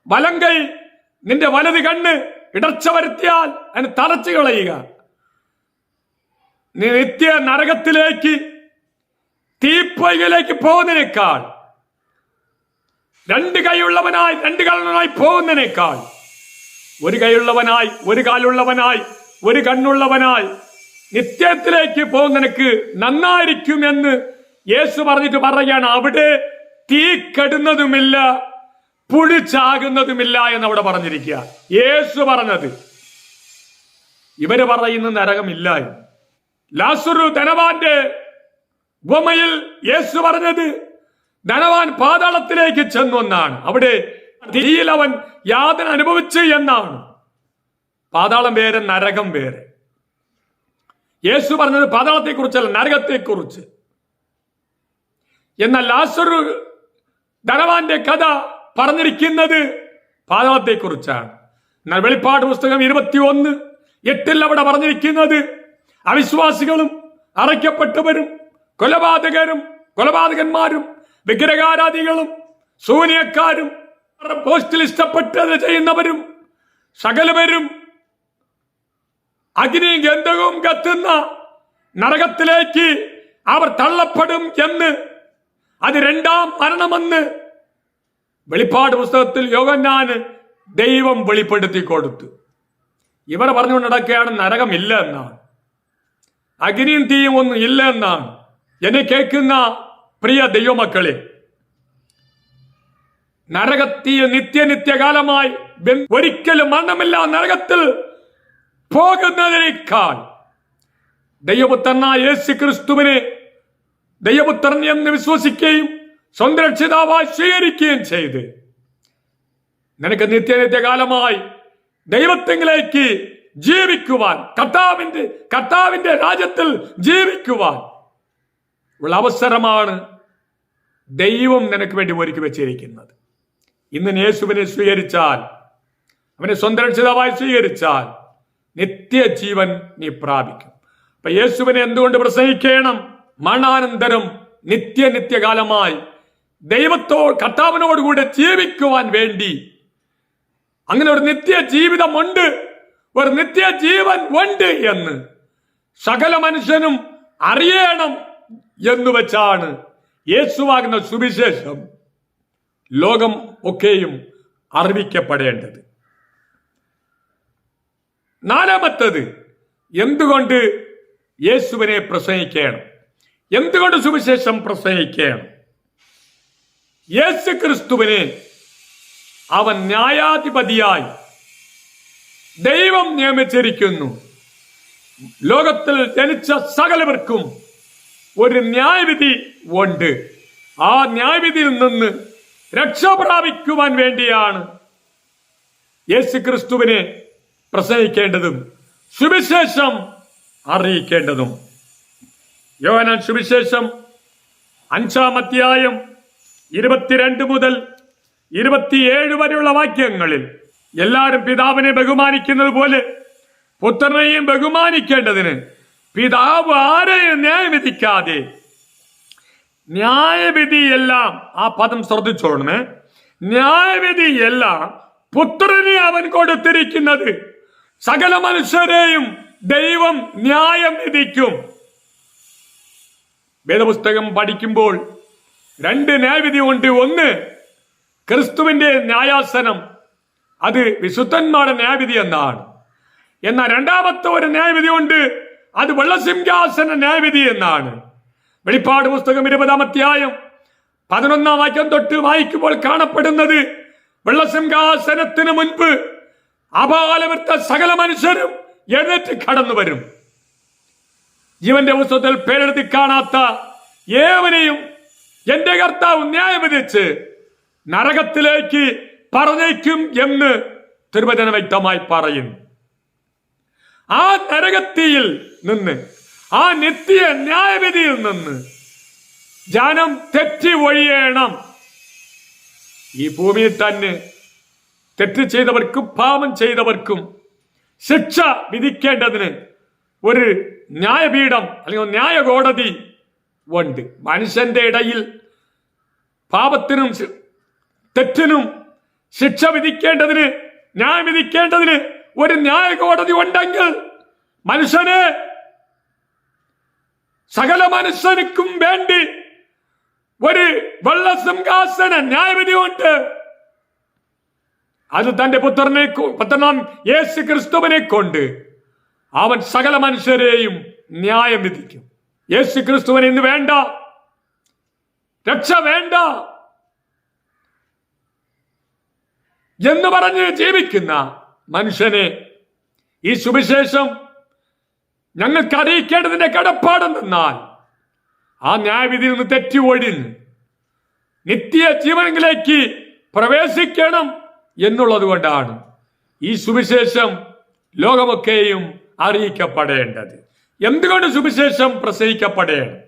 വലം കൈ നിന്റെ വലത് കണ്ണ് ഇടർച്ച വരുത്തിയാൽ അതിന് തറച്ചു കളയുക, നീ നിത്യ നരകത്തിലേക്ക് തീപ്പൊയ്കയിലേക്ക് പോകുന്നതിനേക്കാൾ, രണ്ട് കൈയുള്ളവനായി രണ്ട് കാലുള്ളവനായി പോകുന്നതിനേക്കാൾ ഒരു കൈയുള്ളവനായി ഒരു കാലുള്ളവനായി ഒരു കണ്ണുള്ളവനായി നിത്യത്തിലേക്ക് പോകുന്നതിനക്ക് നന്നായിരിക്കും എന്ന് യേശു പറഞ്ഞിട്ട് പറയുകയാണ്. അവിടെ തീ കെടുന്നതുമില്ല, പുഴു ചാകുന്നതുമില്ല എന്ന് അവിടെ പറഞ്ഞിരിക്കുക. യേശു പറഞ്ഞത്. ഇവര് പറയുന്ന നരകമില്ല. ലാസറു ധനവാന്റെ ഉപമയിൽ യേശു പറഞ്ഞത് ധനവാൻ പാതാളത്തിലേക്ക് ചെന്നു എന്നാണ്. അവിടെ തീയിൽ അവൻ യാതന അനുഭവിച്ചു എന്നാണ്. പാതാളം വേറെ, നരകം വേറെ. യേശു പറഞ്ഞത് പാതാളത്തെ കുറിച്ചല്ല, നരകത്തെ കുറിച്ച്. എന്നാൽ ലാസറു ധനവാന്റെ കഥ പറഞ്ഞിരിക്കുന്നത് പാതാളത്തെ കുറിച്ചാണ്. എന്നാൽ വെളിപ്പാട് പുസ്തകം 21:8 അവിടെ പറഞ്ഞിരിക്കുന്നത് അവിശ്വാസികളും അറയ്ക്കപ്പെട്ടവരും കൊലപാതകന്മാരും വിഗ്രഹാരാധികളും ശൂന്യക്കാരും പോസ്റ്റിൽ ഇഷ്ടപ്പെട്ടത് ചെയ്യുന്നവരും സകലവരും അഗ്നിയും ഗന്ധകവും കത്തുന്ന നരകത്തിലേക്ക് അവർ തള്ളപ്പെടും എന്ന്, അത് രണ്ടാം മരണമെന്ന് വെളിപ്പാട് പുസ്തകത്തിൽ യോഹന്നാന് ദൈവം വെളിപ്പെടുത്തി കൊടുത്തു. ഇവർ പറഞ്ഞുകൊണ്ട് നടക്കുകയാണ് നരകമില്ല എന്നാണ്, അഗ്നിയും തീയും ഒന്നും ഇല്ല എന്നാണ്. എന്നെ കേൾക്കുന്ന പ്രിയ ദൈവമക്കളെ, നരകത്തീ നിത്യകാലമായി ഒരിക്കലും മരണമില്ല നരകത്തിൽ പോകുന്നതിനേക്കാൾ ദൈവപുത്രനായ യേശു ക്രിസ്തുവിനെ ദൈവപുത്രൻ എന്ന് വിശ്വസിക്കുകയും സ്വന്തം രക്ഷിതാവായി സ്വീകരിക്കുകയും ചെയ്ത് നിനക്ക് നിത്യകാലമായി ദൈവത്തിലേക്ക് ജീവിക്കുവാൻ, കർത്താവിന്റെ രാജ്യത്തിൽ ജീവിക്കുവാൻ ഉള്ള അവസരമാണ് ദൈവം നിനക്ക് വേണ്ടി ഒരുക്കി വെച്ചിരിക്കുന്നത്. ഇന്ന് യേശുവിനെ സ്വീകരിച്ചാൽ, അവനെ സ്വന്തം രക്ഷിതാവായി സ്വീകരിച്ചാൽ നിത്യജീവൻ നീ പ്രാപിക്കും. അപ്പൊ യേശുവിനെ എന്തുകൊണ്ട് പ്രസംഗിക്കണം? മരണാനന്തരം നിത്യകാലമായി കർത്താവിനോടുകൂടെ ജീവിക്കുവാൻ വേണ്ടി. അങ്ങനെ ഒരു നിത്യജീവിതമുണ്ട്, ഒരു നിത്യജീവൻ ഉണ്ട് എന്ന് സകല മനുഷ്യനും അറിയണം എന്ന് വെച്ചാണ് യേശുവാകുന്ന സുവിശേഷം ലോകം ഒക്കെയും അറിയിക്കപ്പെടേണ്ടത്. നാലാമത്തത്, എന്തുകൊണ്ട് യേശുവിനെ പ്രസംഗിക്കണം? എന്തുകൊണ്ട് സുവിശേഷം പ്രസംഗിക്കണം? യേശു ക്രിസ്തുവിനെ അവൻ ന്യായാധിപതിയായി ദൈവം നിയമിച്ചിരിക്കുന്നു. ലോകത്തിൽ ജനിച്ച സകലവർക്കും ഒരു ന്യായവിധി ഉണ്ട്. ആ ന്യായവിധിയിൽ നിന്ന് രക്ഷ പ്രാപിക്കുവാൻ വേണ്ടിയാണ് യേശു ക്രിസ്തുവിനെ പ്രസംഗിക്കേണ്ടതും സുവിശേഷം അറിയിക്കേണ്ടതും. യോഹന്നാൻ സുവിശേഷം 5-ാം അധ്യായം 22 മുതൽ 27 വരെയുള്ള വാക്യങ്ങളിൽ എല്ലാവരും പിതാവിനെ ബഹുമാനിക്കുന്നത് പോലെ പുത്രനെയും ബഹുമാനിക്കേണ്ടതിന് പിതാവ് ആരെയും ന്യായവിധിക്കാതെ, ന്യായവിധിയെല്ലാം, ആ പദം ശ്രദ്ധിച്ചോണമേ, ന്യായവിധിയെല്ലാം പുത്രനെ അവൻ കൊടുത്തിരിക്കുന്നത്. സകല മനുഷ്യരെയും ദൈവം ന്യായം വിധിക്കും. വേദപുസ്തകം പഠിക്കുമ്പോൾ 2 ന്യായവിധി ഉണ്ട്. ഒന്ന് ക്രിസ്തുവിന്റെ ന്യായാസനം, അത് വിശുദ്ധന്മാരുടെ ന്യായവിധി എന്നാണ്. എന്നാൽ രണ്ടാമത്തെ ഒരു ന്യായവിധി ഉണ്ട്, അത് വെള്ളസിംഹാസന ന്യായവിധി എന്നാണ്. വെളിപ്പാട് പുസ്തകം 20-ാം അധ്യായം 11-ാം വാക്യം തൊട്ട് വായിക്കുമ്പോൾ കാണപ്പെടുന്നത്, വെള്ളസിംഹാസനത്തിന് മുൻപ് അപാലവൃത്ത സകല മനുഷ്യരും എഴുന്നേറ്റ് കടന്നു വരും. ജീവന്റെ പുസ്തകത്തിൽ പേരെഴുതി കാണാത്ത ഏവനെയും എന്റെ കർത്താവ് ന്യായം വിധിച്ച് നരകത്തിലേക്ക് പറഞ്ഞേക്കും എന്ന് തിരുവചനം വ്യക്തമായി പറയുന്നു. ആ നരകത്തിയിൽ നിന്ന്, ആ നിത്യ ന്യായവിധിയിൽ നിന്ന് ജനം തെറ്റി ഒഴിയണം. ഈ ഭൂമിയിൽ തന്നെ തെറ്റ് ചെയ്തവർക്കും പാപം ചെയ്തവർക്കും ശിക്ഷ വിധിക്കേണ്ടതിന് ഒരു ന്യായപീഠം അല്ലെങ്കിൽ ന്യായ കോടതി ഉണ്ട്. മനുഷ്യന്റെ ഇടയിൽ പാപത്തിനും തെറ്റിനും ശിക്ഷ വിധിക്കേണ്ടതിന്, ന്യായം വിധിക്കേണ്ടതിന് ഒരു ന്യായ കോടതി ഉണ്ടെങ്കിൽ മനുഷ്യന്, സകല മനുഷ്യർക്കും വേണ്ടി ഒരു വെള്ളസിംഹാസന ന്യായവിധി ഉണ്ട്. അത് തന്റെ പുത്രനാം യേശു ക്രിസ്തുവിനെ കൊണ്ട് അവൻ സകല മനുഷ്യരെയും ന്യായം വിധിക്കും. യേശു ക്രിസ്തുവിന് ഇന്ന് വേണ്ട, രക്ഷ വേണ്ട എന്ന് പറഞ്ഞ് ജീവിക്കുന്ന മനുഷ്യനെ ഈ സുവിശേഷം ഞങ്ങൾക്ക് അറിയിക്കേണ്ടതിന്റെ കടപ്പാടെന്നാൽ ആ ന്യായവിധിയിൽ നിന്ന് തെറ്റി ഒഴിഞ്ഞ് നിത്യ ജീവനിലേക്ക് പ്രവേശിക്കണം എന്നുള്ളത് കൊണ്ടാണ് ഈ സുവിശേഷം ലോകമൊക്കെയും അറിയിക്കപ്പെടേണ്ടത്. എന്തുകൊണ്ട് സുവിശേഷം പ്രസംഗിക്കപ്പെടേണം?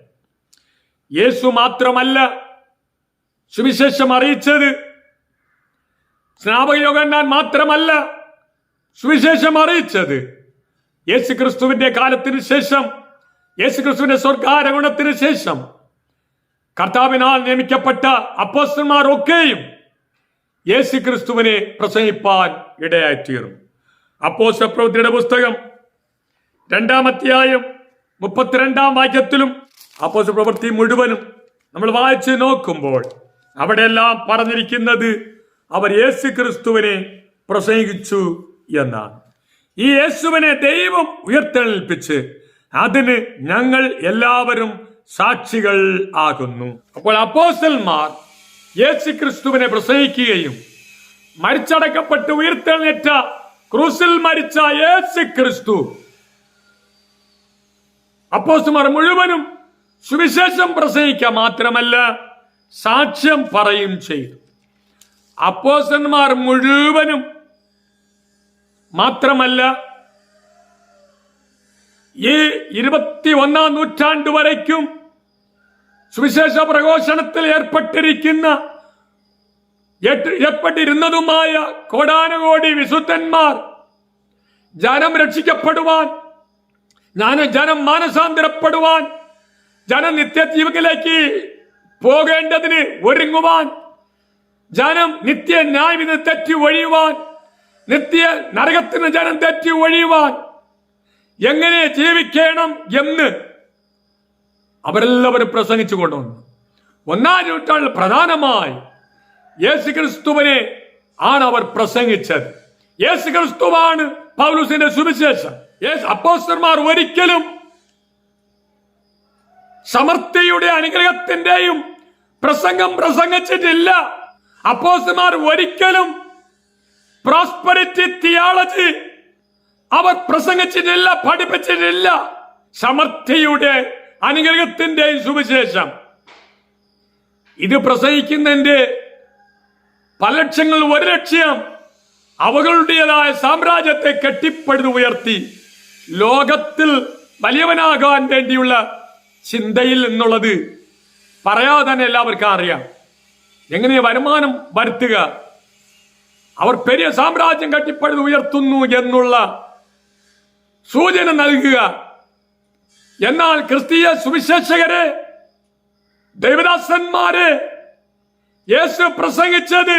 യേശു മാത്രമല്ല സുവിശേഷം അറിയിച്ചത്, സ്നാപക യോഹന്നാൻ മാത്രമല്ല സുവിശേഷം അറിയിച്ചത്. യേശു ക്രിസ്തുവിന്റെ കാലത്തിന് ശേഷം, യേശു ക്രിസ്തുവിന്റെ സ്വർഗാരോഹണത്തിന് ശേഷം കർത്താവിനാൽ നിയമിക്കപ്പെട്ട അപ്പോസ്തലന്മാർ ഒക്കെയും യേശു ക്രിസ്തുവിനെ പ്രസംഗിപ്പാൻ ഇടയായിത്തീർന്നു. അപ്പോസ്തലപ്രവൃത്തിയുടെ പുസ്തകം 2-ാം അധ്യായം 32-ാം വാക്യത്തിലും അപ്പോസ്തലപ്രവൃത്തി മുഴുവനും നമ്മൾ വായിച്ച് നോക്കുമ്പോൾ അവിടെയെല്ലാം പറഞ്ഞിരിക്കുന്നത് അവർ യേശു ക്രിസ്തുവിനെ പ്രസംഗിച്ചു എന്നാണ്. ഈ യേശുവിനെ ദൈവം ഉയർത്തെഴുന്നേൽപ്പിച്ച് അതിന് ഞങ്ങൾ എല്ലാവരും സാക്ഷികൾ ആകുന്നു. അപ്പോൾ അപ്പോസ്തലന്മാർ യേശു ക്രിസ്തുവിനെ പ്രസംഗിക്കുകയും മരിച്ചടക്കപ്പെട്ട് ഉയർത്തെഴുന്നേറ്റ ക്രൂസിൽ മരിച്ച യേശു ക്രിസ്തു അപ്പോസ്തലന്മാർ മുഴുവനും സുവിശേഷം പ്രസംഗിക്കുക മാത്രമല്ല സാക്ഷ്യം പറയും ചെയ്തു. അപ്പോസ്തലന്മാർ മുഴുവനും മാത്രമല്ല ഈ 21-ാം നൂറ്റാണ്ട് വരയ്ക്കും സുവിശേഷ പ്രഘോഷണത്തിൽ ഏർപ്പെട്ടിരുന്നതുമായ കോടാനുകോടി വിശുദ്ധന്മാർ ജനം രക്ഷിക്കപ്പെടുവാൻ, ജനം മാനസാന്തരപ്പെടുവാൻ, ജനം നിത്യജീവനിലേക്ക് പോകേണ്ടതിന് ഒരുങ്ങുവാൻ, ജനം നിത്യ ന്യായവിധി തെറ്റി ഒഴിയുവാൻ, നിത്യ നരകത്തിന് ജനം തെറ്റി ഒഴിയുവാൻ എങ്ങനെ ജീവിക്കണം എന്ന് അവരെല്ലാവരും പ്രസംഗിച്ചു കൊണ്ടുവന്നു. 1-ാം നൂറ്റാണ്ടിൽ പ്രധാനമായി യേശുക്രിസ്തുവിനെ ആണ് അവർ പ്രസംഗിച്ചത്. യേശുക്രിസ്തുവാണ് പൗലോസിന്റെ സുവിശേഷം. അപ്പോസ്തലന്മാർ ഒരിക്കലും സമൃദ്ധിയുടെ അനുഗ്രഹത്തിന്റെയും പ്രസംഗം പ്രസംഗിച്ചിട്ടില്ല. അപ്പോസ്തലന്മാർ ഒരിക്കലും പ്രോസ്പെരിറ്റി തിയോളജി അവർ പ്രസംഗിച്ചിട്ടില്ല, പഠിപ്പിച്ചിട്ടില്ല. സമൃദ്ധിയുടെ അനുഗ്രഹത്തിന്റെയും സുവിശേഷം ഇത് പ്രസംഗിക്കുന്നതിന്റെ പല ലക്ഷ്യങ്ങളിൽ ഒരു ലക്ഷ്യം അവകളുടേതായ സാമ്രാജ്യത്തെ കെട്ടിപ്പടുത്ത് ഉയർത്തി ലോകത്തിൽ വലിയവനാകാൻ വേണ്ടിയുള്ള ചിന്തയിൽ എന്നുള്ളത് പറയാതെ തന്നെ എല്ലാവർക്കും അറിയാം. എങ്ങനെ വരുമാനം വരുത്തുക, അവർ പെരിയ സാമ്രാജ്യം കെട്ടിപ്പടുത്ത് ഉയർത്തുന്നു എന്നുള്ള സൂചന നൽകുക. എന്നാൽ ക്രിസ്തീയ സുവിശേഷകരെ, ദൈവദാസന്മാരെ, യേശു പ്രസംഗിച്ചത്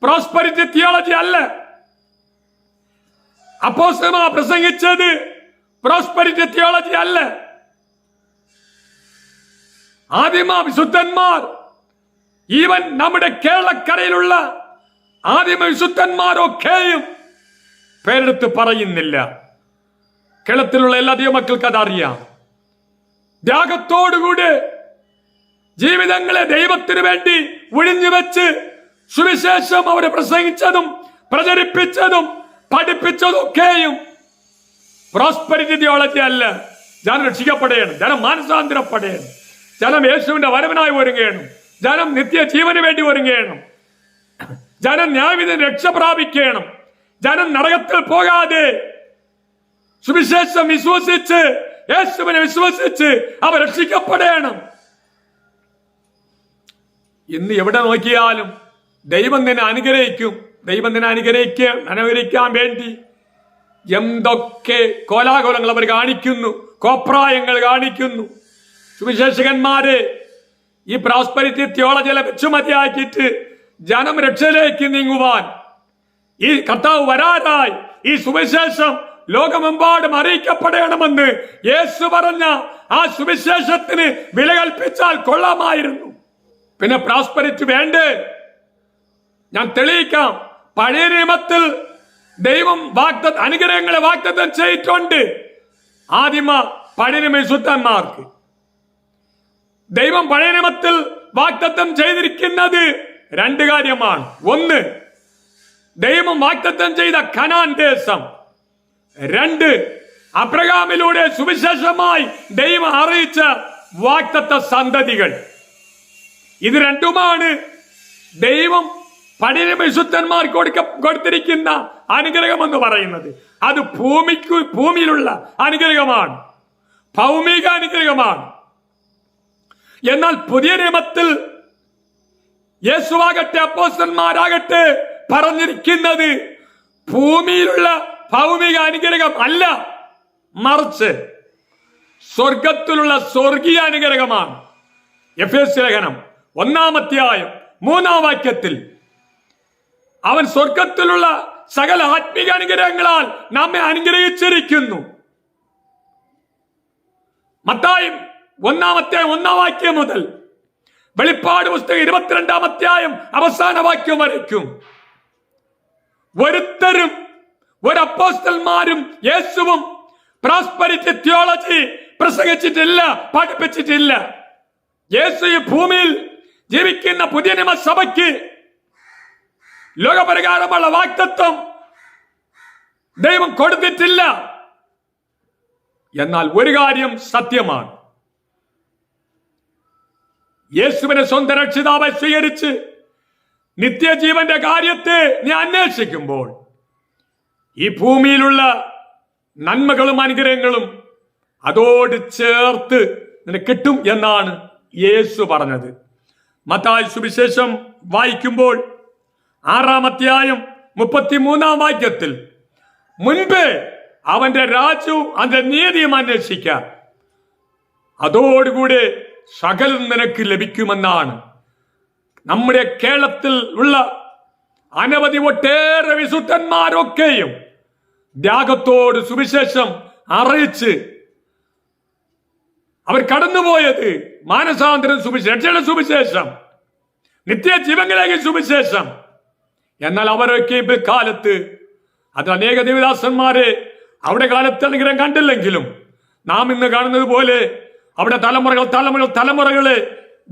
പ്രോസ്പെരിറ്റി തിയോളജി അല്ല. അപ്പോസ്തലന്മാർ പ്രസംഗിച്ചത് പ്രോസ്പെരിറ്റി തിയോളജി അല്ല. ആദിമ വിശുദ്ധന്മാർ, ഈവൻ നമ്മുടെ കേരളക്കരയിലുള്ള ആദിമ വിശുദ്ധന്മാരൊക്കെയും പേരെടുത്ത് പറയുന്നില്ല. കേരളത്തിലുള്ള എല്ലാ ദൈവമക്കൾക്ക് അതറിയാം. ത്യാഗത്തോടുകൂടി ജീവിതങ്ങളെ ദൈവത്തിനു വേണ്ടി ഒഴിഞ്ഞു വെച്ച് സുവിശേഷം അവരെ പ്രസംഗിച്ചതും പ്രചരിപ്പിച്ചതും പഠിപ്പിച്ചതൊക്കെയും പ്രോസ്പെരിറ്റി തിയോളജി അല്ല. ജനം രക്ഷിക്കപ്പെടുകയാണ്, ജനം മാനസാന്തരപ്പെടുകയാണ്, ജനം യേശുവിന്റെ വരവിനായി ഒരുങ്ങുകയാണ്, ജനം നിത്യജീവന് വേണ്ടി ഒരുങ്ങുകയാണ്, ജനം ന്യായവിധി രക്ഷ പ്രാപിക്കണം, ജനം നരകത്തിൽ പോകാതെ സുവിശേഷം വിശ്വസിച്ച് യേശുവിനെ വിശ്വസിച്ച് അവർ രക്ഷിക്കപ്പെടണം. ഇന്ന് എവിടെ നോക്കിയാലും ദൈവം നിന്നെ അനുഗ്രഹിക്കും. ദൈവം നിന്നെ അനുഗ്രഹിക്കാൻ വേണ്ടി എന്തൊക്കെ കോലാഹലങ്ങൾ അവർ കാണിക്കുന്നു, കോപ്രായങ്ങൾ കാണിക്കുന്നു. സുവിശേഷകന്മാരെ ഈ പ്രോസ്പെരിറ്റി തിയോളജിയെ വെച്ചുമതിയാക്കിയിട്ട് ജനം രക്ഷയിലേക്ക് നീങ്ങുവാൻ ഈ കർത്താവ് വരാനായി ഈ സുവിശേഷം ലോകമെമ്പാടും അറിയിക്കപ്പെടണമെന്ന് യേശു പറഞ്ഞ ആ സുവിശേഷത്തിന് വില കൽപ്പിച്ചാൽ കൊള്ളാമായിരുന്നു. പിന്നെ പ്രോസ്പെരിറ്റി വേണ്ടേ? ഞാൻ തെളിയിക്കാം. പഴയ നിയമത്തിൽ ദൈവം അനുഗ്രഹങ്ങളെ വാഗ്ദത്തം ചെയ്തിട്ടുണ്ട്. ആദിമ പഴയ നിയമ വിശുദ്ധന്മാർക്ക് ദൈവം പഴയ നിയമത്തിൽ വാഗ്ദത്തം ചെയ്തിരിക്കുന്നത് 2 കാര്യമാണ്. 1, ദൈവം വാഗ്ദത്തം ചെയ്ത കനാൻ ദേശം. 2, അബ്രഹാമിലൂടെ സുവിശേഷമായി ദൈവം അറിയിച്ച വാഗ്ദത്ത സന്തതികൾ. ഇത് രണ്ടുമാണ് ദൈവം പഴയ വിശുദ്ധന്മാർക്ക് കൊടുത്തിരിക്കുന്ന അനുഗ്രഹം എന്ന് പറയുന്നത്. അത് ഭൂമിയിലുള്ള അനുഗ്രഹമാണ്, ഭൗമിക അനുഗ്രഹമാണ്. എന്നാൽ പുതിയ നിയമത്തിൽ യേശുവാകട്ടെ അപ്പോസ്തലന്മാരാകട്ടെ പറഞ്ഞിരിക്കുന്നത് ഭൂമിയിലുള്ള ഭൗമിക അനുഗ്രഹം അല്ല, മറിച്ച് സ്വർഗത്തിലുള്ള സ്വർഗീയ അനുഗ്രഹമാണ്. എഫേസ്യ ലേഖനം 1-ാം അധ്യായം 3-ാം വാക്യത്തിൽ അവൻ സ്വർഗത്തിലുള്ള സകല ആത്മീക അനുഗ്രഹങ്ങളാൽ നമ്മെ അനുഗ്രഹിച്ചിരിക്കുന്നു. മത്തായി 1-ാം അധ്യായം 1-ാം വാക്യം മുതൽ വെളിപ്പാട് പുസ്തകം 22-ാം അധ്യായം അവസാന വാക്യം വരയ്ക്കും ഒരുത്തരും ഒരപ്പോസ്തലന്മാരും യേശുവും പ്രോസ്പെരിറ്റി തിയോളജി പ്രസംഗിച്ചിട്ടില്ല, പഠിപ്പിച്ചിട്ടില്ല. യേശു ഈ ഭൂമിയിൽ ജീവിക്കുന്ന പുതിയ നിയമസഭയ്ക്ക് ലോകപ്രകാരമുള്ള വാഗ്ദത്തം ദൈവം കൊടുത്തിട്ടില്ല. എന്നാൽ ഒരു കാര്യം സത്യമാണ്, യേശുവിനെ സ്വന്തം രക്ഷിതാവായി സ്വീകരിച്ച് നിത്യജീവന്റെ കാര്യത്തെ നീ അന്വേഷിക്കുമ്പോൾ ഈ ഭൂമിയിലുള്ള നന്മകളും അനുഗ്രഹങ്ങളും അതോട് ചേർത്ത് നിനക്ക് കിട്ടും എന്നാണ് യേശു പറഞ്ഞത്. മത്തായി സുവിശേഷം വായിക്കുമ്പോൾ 6-ാം അധ്യായം 33-ാം വാക്യത്തിൽ മുൻപേ അവന്റെ രാജ്യവും അവന്റെ നീതിയും അന്വേഷിക്കുക, അതോടുകൂടി സകലം നിനക്ക് ലഭിക്കുമെന്നാണ്. നമ്മുടെ കേരളത്തിൽ ഉള്ള അനവധി ഒട്ടേറെ വിശുദ്ധന്മാരൊക്കെയും ത്യാഗത്തോട് സുവിശേഷം അറിയിച്ച് അവർ കടന്നുപോയത് മാനസാന്തരം സുവിശേഷ സുവിശേഷം, നിത്യജീവനിലേക്ക് സുവിശേഷം. എന്നാൽ അവരൊക്കെ കാലത്ത് അത് അനേക ദേവദാസന്മാരെ അവിടെ കാലത്ത് അനുഗ്രഹം കണ്ടില്ലെങ്കിലും നാം ഇന്ന് കാണുന്നത് പോലെ അവിടെ തലമുറകളെ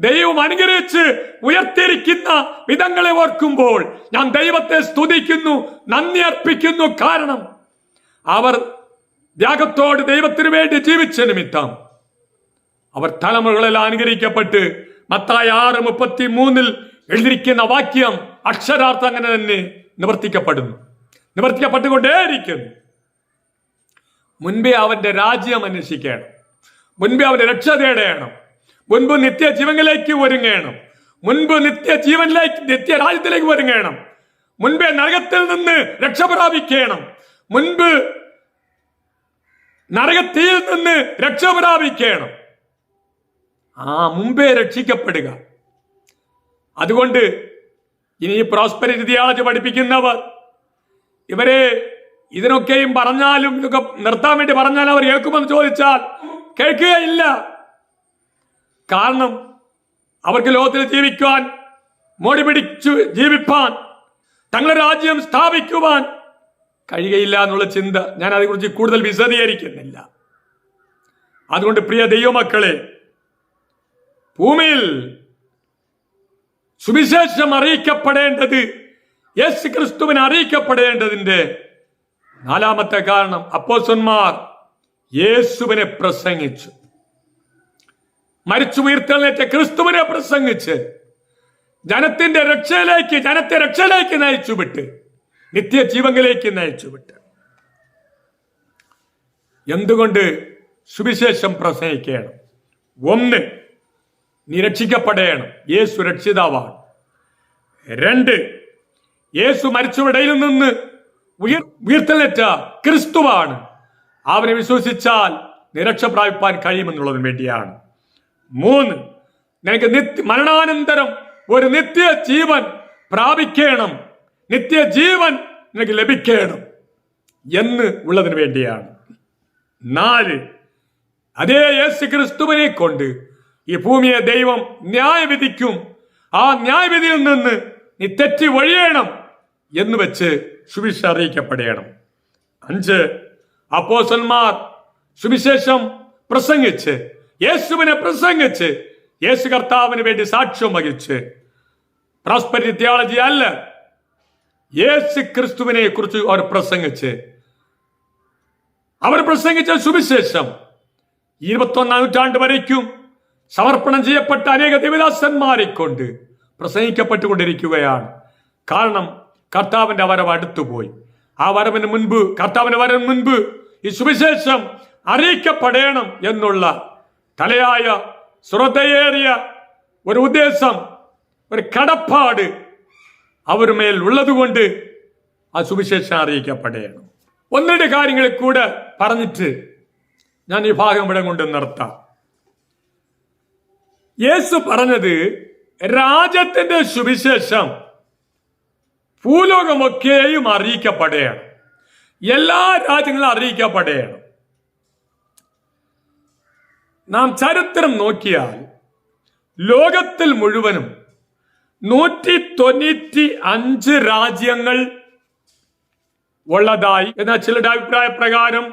ദൈവം അനുഗ്രഹിച്ച് ഉയർത്തിയിരിക്കുന്ന വിധങ്ങളെ ഓർക്കുമ്പോൾ ഞാൻ ദൈവത്തെ സ്തുതിക്കുന്നു, നന്ദി അർപ്പിക്കുന്നു. കാരണം അവർ ത്യാഗത്തോട് ദൈവത്തിന് വേണ്ടി ജീവിച്ച നിമിത്തം അവർ തലമുറകളെല്ലാം അനുഗ്രഹിക്കപ്പെട്ട് മത്തായി 6:33 എഴുതിയിരിക്കുന്ന വാക്യം അക്ഷരാർത്ഥം അങ്ങനെ തന്നെ നിവർത്തിക്കപ്പെട്ടുകൊണ്ടേയിരിക്കുന്നു. മുൻപേ അവന്റെ രാജ്യം അന്വേഷിക്കണം, മുൻപേ അവന്റെ രക്ഷ തേടണം, മുൻപ് നിത്യജീവനിലേക്ക് ഒരുങ്ങണം, മുൻപ് നിത്യരാജ്യത്തിലേക്ക് ഒരുങ്ങണം, മുൻപേ നരകത്തിൽ നിന്ന് രക്ഷ പ്രാപിക്കണം, മുൻപ് നരകത്തിൽ നിന്ന് രക്ഷ പ്രാപിക്കണം. മുമ്പേ രക്ഷിക്കപ്പെടുക. അതുകൊണ്ട് ഇനി ഈ പ്രോസ്പെരിറ്റി തിയോളജി പഠിപ്പിക്കുന്നവർ ഇവരെ ഇതിനൊക്കെയും പറഞ്ഞാലും ഇതൊക്കെ നിർത്താൻ വേണ്ടി പറഞ്ഞാൽ അവർ കേൾക്കുമെന്ന് ചോദിച്ചാൽ കേൾക്കുകയില്ല. കാരണം അവർക്ക് ലോകത്തിൽ ജീവിക്കുവാൻ, മോടി പിടിച്ചു ജീവിപ്പാൻ, തങ്ങളുടെ രാജ്യം സ്ഥാപിക്കുവാൻ കഴിയുകയില്ല എന്നുള്ള ചിന്ത ഞാൻ അതേക്കുറിച്ച് കൂടുതൽ വിശദീകരിക്കുന്നില്ല. അതുകൊണ്ട് പ്രിയ ദൈവമക്കളെ, ഭൂമിയിൽ സുവിശേഷം അറിയിക്കപ്പെടേണ്ടത്, യേശു ക്രിസ്തുവിനെ അറിയിക്കപ്പെടേണ്ടതിന്റെ 4ാമത്തെ കാരണം അപ്പോസ്തലന്മാർ യേശുവിനെ പ്രസംഗിച്ചു. മരിച്ചു ഉയർത്തെഴുന്നേറ്റ ക്രിസ്തുവിനെ പ്രസംഗിച്ച് ജനത്തെ രക്ഷയിലേക്ക് നയിച്ചുവിട്ട് നിത്യജീവനിലേക്ക് നയിച്ചുവിട്ട്. എന്തുകൊണ്ട് സുവിശേഷം പ്രസംഗിക്കണം? 1, നീ രക്ഷിക്കപ്പെടണം, യേശു രക്ഷിതാവാണ്. 2, യേശു മരിച്ചവരിടയിൽ നിന്ന് ഉയർത്തെഴുന്നേറ്റ ക്രിസ്തുവാണ്. അവനെ വിശ്വസിച്ചാൽ നിരക്ഷ പ്രാപിപ്പാൻ കഴിയുമെന്നുള്ളതിന് വേണ്ടിയാണ്. 3, നിനക്ക് മരണാനന്തരം ഒരു നിത്യജീവൻ പ്രാപിക്കണം, നിത്യജീവൻ നിനക്ക് ലഭിക്കണം എന്ന് ഉള്ളതിന് വേണ്ടിയാണ്. 4, അതേ യേശു ക്രിസ്തുവിനെ കൊണ്ട് ഈ ഭൂമിയെ ദൈവം ന്യായവിധിക്കും. ആ ന്യായവിധിയിൽ നിന്ന് നീ തെറ്റി ഒഴിയണം എന്ന് വെച്ച് സുവിശേഷം അറിയിക്കപ്പെടണം. 5, അപ്പോസ്തലന്മാർ സുവിശേഷം പ്രസംഗിച്ച്, യേശുവിനെ പ്രസംഗിച്ച്, യേശു കർത്താവിന് വേണ്ടി സാക്ഷ്യം വഹിച്ച്, പ്രോസ്പെരിറ്റി തിയോളജി അല്ല, യേശു ക്രിസ്തുവിനെ കുറിച്ച് അവർ പ്രസംഗിച്ച സുവിശേഷം 21ാം നൂറ്റാണ്ട് വരയ്ക്കും സമർപ്പണം ചെയ്യപ്പെട്ട അനേക ദേവദാസന്മാരെ കൊണ്ട് പ്രസംഗിക്കപ്പെട്ടുകൊണ്ടിരിക്കുകയാണ്. കാരണം കർത്താവിന്റെ വരവ് അടുത്തുപോയി. കർത്താവിന്റെ വരവിന് മുൻപ് ഈ സുവിശേഷം അറിയിക്കപ്പെടണം എന്നുള്ള തലയായ ശ്രദ്ധയേറിയ ഒരു ഉദ്ദേശം, ഒരു കടപ്പാട് അവരുമേൽ ഉള്ളതുകൊണ്ട് ആ സുവിശേഷം അറിയിക്കപ്പെടണം. 1-2 കാര്യങ്ങളിൽ കൂടെ പറഞ്ഞിട്ട് ഞാൻ ഈ ഭാഗം ഇവിടെ കൊണ്ട് നിർത്താം. യേശു പറഞ്ഞത് രാജ്യത്തിന്റെ സുവിശേഷം ഭൂലോകമൊക്കെയും അറിയിക്കപ്പെടുകയാണ്, എല്ലാ രാജ്യങ്ങളും അറിയിക്കപ്പെടുകയാണ്. നാം ചരിത്രം നോക്കിയാൽ ലോകത്തിൽ മുഴുവനും 195 രാജ്യങ്ങൾ ഉള്ളതായി, എന്നാൽ ചിലരുടെ അഭിപ്രായ പ്രകാരം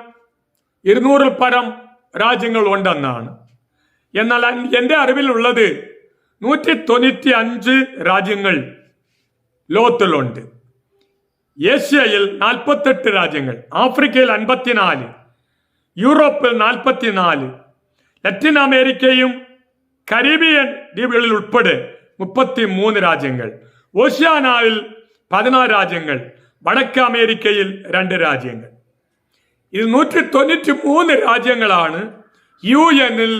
200-ൽ പരം രാജ്യങ്ങൾ ഉണ്ടെന്നാണ്. എന്നാൽ എന്റെ അറിവിലുള്ളത് 195 രാജ്യങ്ങൾ ലോകത്തിലുണ്ട്. ഏഷ്യയിൽ 48 രാജ്യങ്ങൾ, ആഫ്രിക്കയിൽ 54, യൂറോപ്പിൽ 44, ലത്തീൻ അമേരിക്കയും കരീബിയൻ ദ്വീപുകളിൽ ഉൾപ്പെടെ 33 രാജ്യങ്ങൾ, ഓഷ്യാനാവിൽ 14 രാജ്യങ്ങൾ, വടക്ക് അമേരിക്കയിൽ 2 രാജ്യങ്ങൾ. ഇത് 193 രാജ്യങ്ങളാണ് UN-ൽ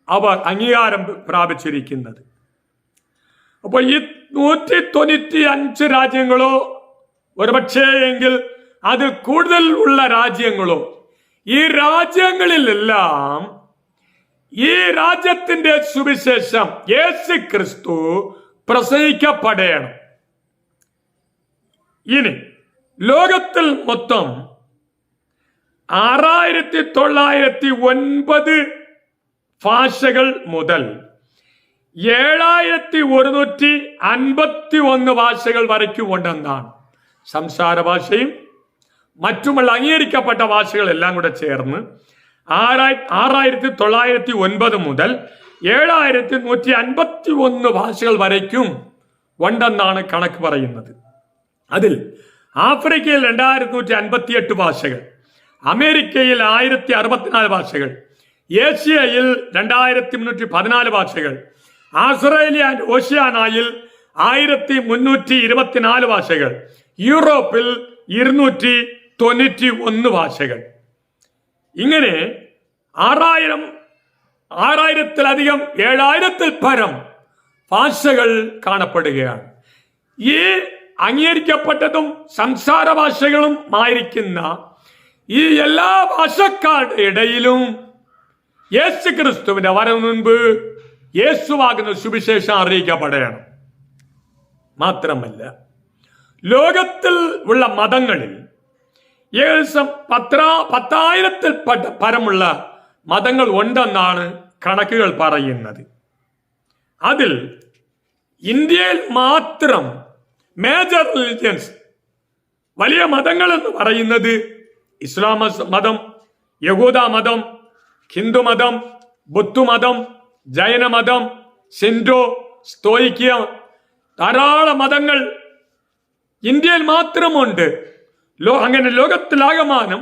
അവർ അംഗീകാരം പ്രാപിച്ചിരിക്കുന്നത്. അപ്പോൾ ഈ 195 രാജ്യങ്ങളോ ഒരുപക്ഷേ എങ്കിൽ അതിൽ കൂടുതൽ ഉള്ള രാജ്യങ്ങളോ, ഈ രാജ്യങ്ങളിലെല്ലാം ഈ രാജ്യത്തിന്റെ സുവിശേഷം യേശു ക്രിസ്തു പ്രസംഗിക്കപ്പെടണം. ഇനി ലോകത്തിൽ മൊത്തം 6909 ഭാഷകൾ മുതൽ 7151 ഭാഷകൾ വരയ്ക്കുകൊണ്ടെന്നാണ്. സംസാര ഭാഷയും മറ്റുമുള്ള അംഗീകരിക്കപ്പെട്ട ഭാഷകൾ എല്ലാം കൂടെ ചേർന്ന് 6909 മുതൽ 7151 ഭാഷകൾ വരയ്ക്കും ഉണ്ടെന്നാണ് കണക്ക് പറയുന്നത്. അതിൽ ആഫ്രിക്കയിൽ 2158 ഭാഷകൾ, അമേരിക്കയിൽ 1064 ഭാഷകൾ, ഏഷ്യയിൽ 2314 ഭാഷകൾ, ആസ്ട്രേലിയ ആൻഡ് ഓഷ്യാനയിൽ 1324 ഭാഷകൾ, യൂറോപ്പിൽ 291 ഭാഷകൾ. ഇങ്ങനെ 6000-ത്തിലധികം 7000-ൽ പരം ഭാഷകൾ കാണപ്പെടുകയാണ്. ഈ അംഗീകരിക്കപ്പെട്ടതും സംസാര ഭാഷകളും ആയിരിക്കുന്ന ഈ എല്ലാ ഭാഷക്കാരുടെ ഇടയിലും യേശു ക്രിസ്തുവിന്റെ വരവ് മുൻപ് യേശുവാകുന്ന സുവിശേഷം അറിയിക്കപ്പെടണം. മാത്രമല്ല, ലോകത്തിൽ ഉള്ള മതങ്ങളിൽ ഏകദേശം 10,000-ൽ പരമുള്ള മതങ്ങൾ ഉണ്ടെന്നാണ് കണക്കുകൾ പറയുന്നത്. അതിൽ ഇന്ത്യയിൽ മാത്രം മേജർ റിലിജിയൻസ്, വലിയ മതങ്ങൾ എന്ന് പറയുന്നത് ഇസ്ലാം മതം, യഹൂദ മതം, ഹിന്ദു മതം, ബുദ്ധമതം, ജൈനമതം, സിൻഡോ, സ്തോയിക്യ, ധാരാളം മതങ്ങൾ ഇന്ത്യയിൽ മാത്രമുണ്ട്. അങ്ങനെ ലോകത്തിലാകമാനം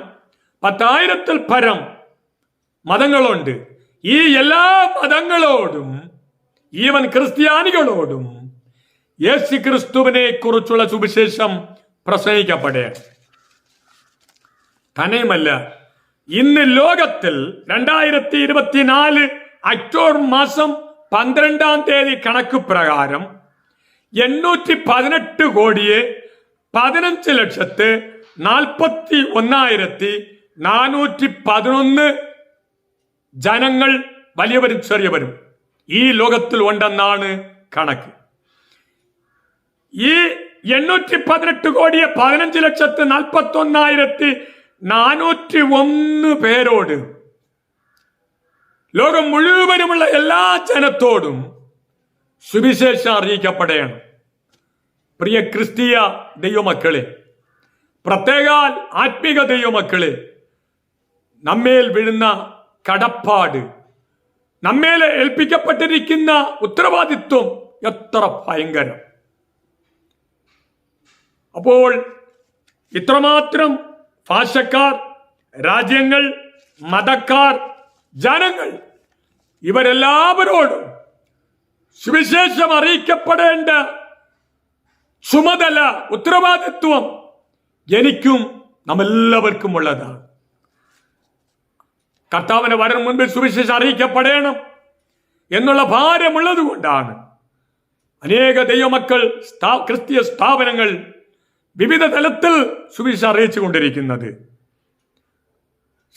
10,000-ൽ പരം മതങ്ങളുണ്ട്. ഈ എല്ലാ മതങ്ങളോടും, ഈവൻ ക്രിസ്ത്യാനികളോടും യേശു ക്രിസ്തുവിനെ കുറിച്ചുള്ള സുവിശേഷം പ്രസംഗിക്കപ്പെടുകയാണ്. തന്നെയുമല്ല, ഇന്ന് ലോകത്തിൽ 2024 ഒക്ടോബർ മാസം 12-ാം തീയതി കണക്ക് പ്രകാരം 818,41,411 ജനങ്ങൾ, വലിയവരും ചെറിയവരും ഈ ലോകത്തിൽ ഉണ്ടെന്നാണ് കണക്ക്. ഈ 818,15,41,401 പേരോട്, ലോകം മുഴുവനുമുള്ള എല്ലാ ജനത്തോടും സുവിശേഷം അറിയിക്കപ്പെടുകയാണ്. പ്രിയ ക്രിസ്തീയ ദൈവമക്കളെ, പ്രത്യേകാൽ ആത്മീക ദൈവമക്കളെ, നമ്മേൽ വീഴുന്ന കടപ്പാട്, നമ്മേൽ ഏൽപ്പിക്കപ്പെട്ടിരിക്കുന്ന ഉത്തരവാദിത്വം എത്ര ഭയങ്കരം! അപ്പോൾ ഇത്രമാത്രം ഭാഷക്കാർ, രാജ്യങ്ങൾ, മതക്കാർ, ജനങ്ങൾ, ഇവരെല്ലാവരോടും സുവിശേഷം അറിയിക്കപ്പെടേണ്ട ചുമതല, ഉത്തരവാദിത്വം എനിക്കും നമ്മെല്ലാവർക്കും ഉള്ളതാണ്. കർത്താവിന്റെ വരവിന് മുൻപിൽ സുവിശേഷം അറിയിക്കപ്പെടണം എന്നുള്ള ഭാരമുള്ളത് കൊണ്ടാണ് അനേക ദൈവമക്കൾ, ക്രിസ്തീയ സ്ഥാപനങ്ങൾ വിവിധ തലത്തിൽ സുവിശേഷം അറിയിച്ചു കൊണ്ടിരിക്കുന്നത്.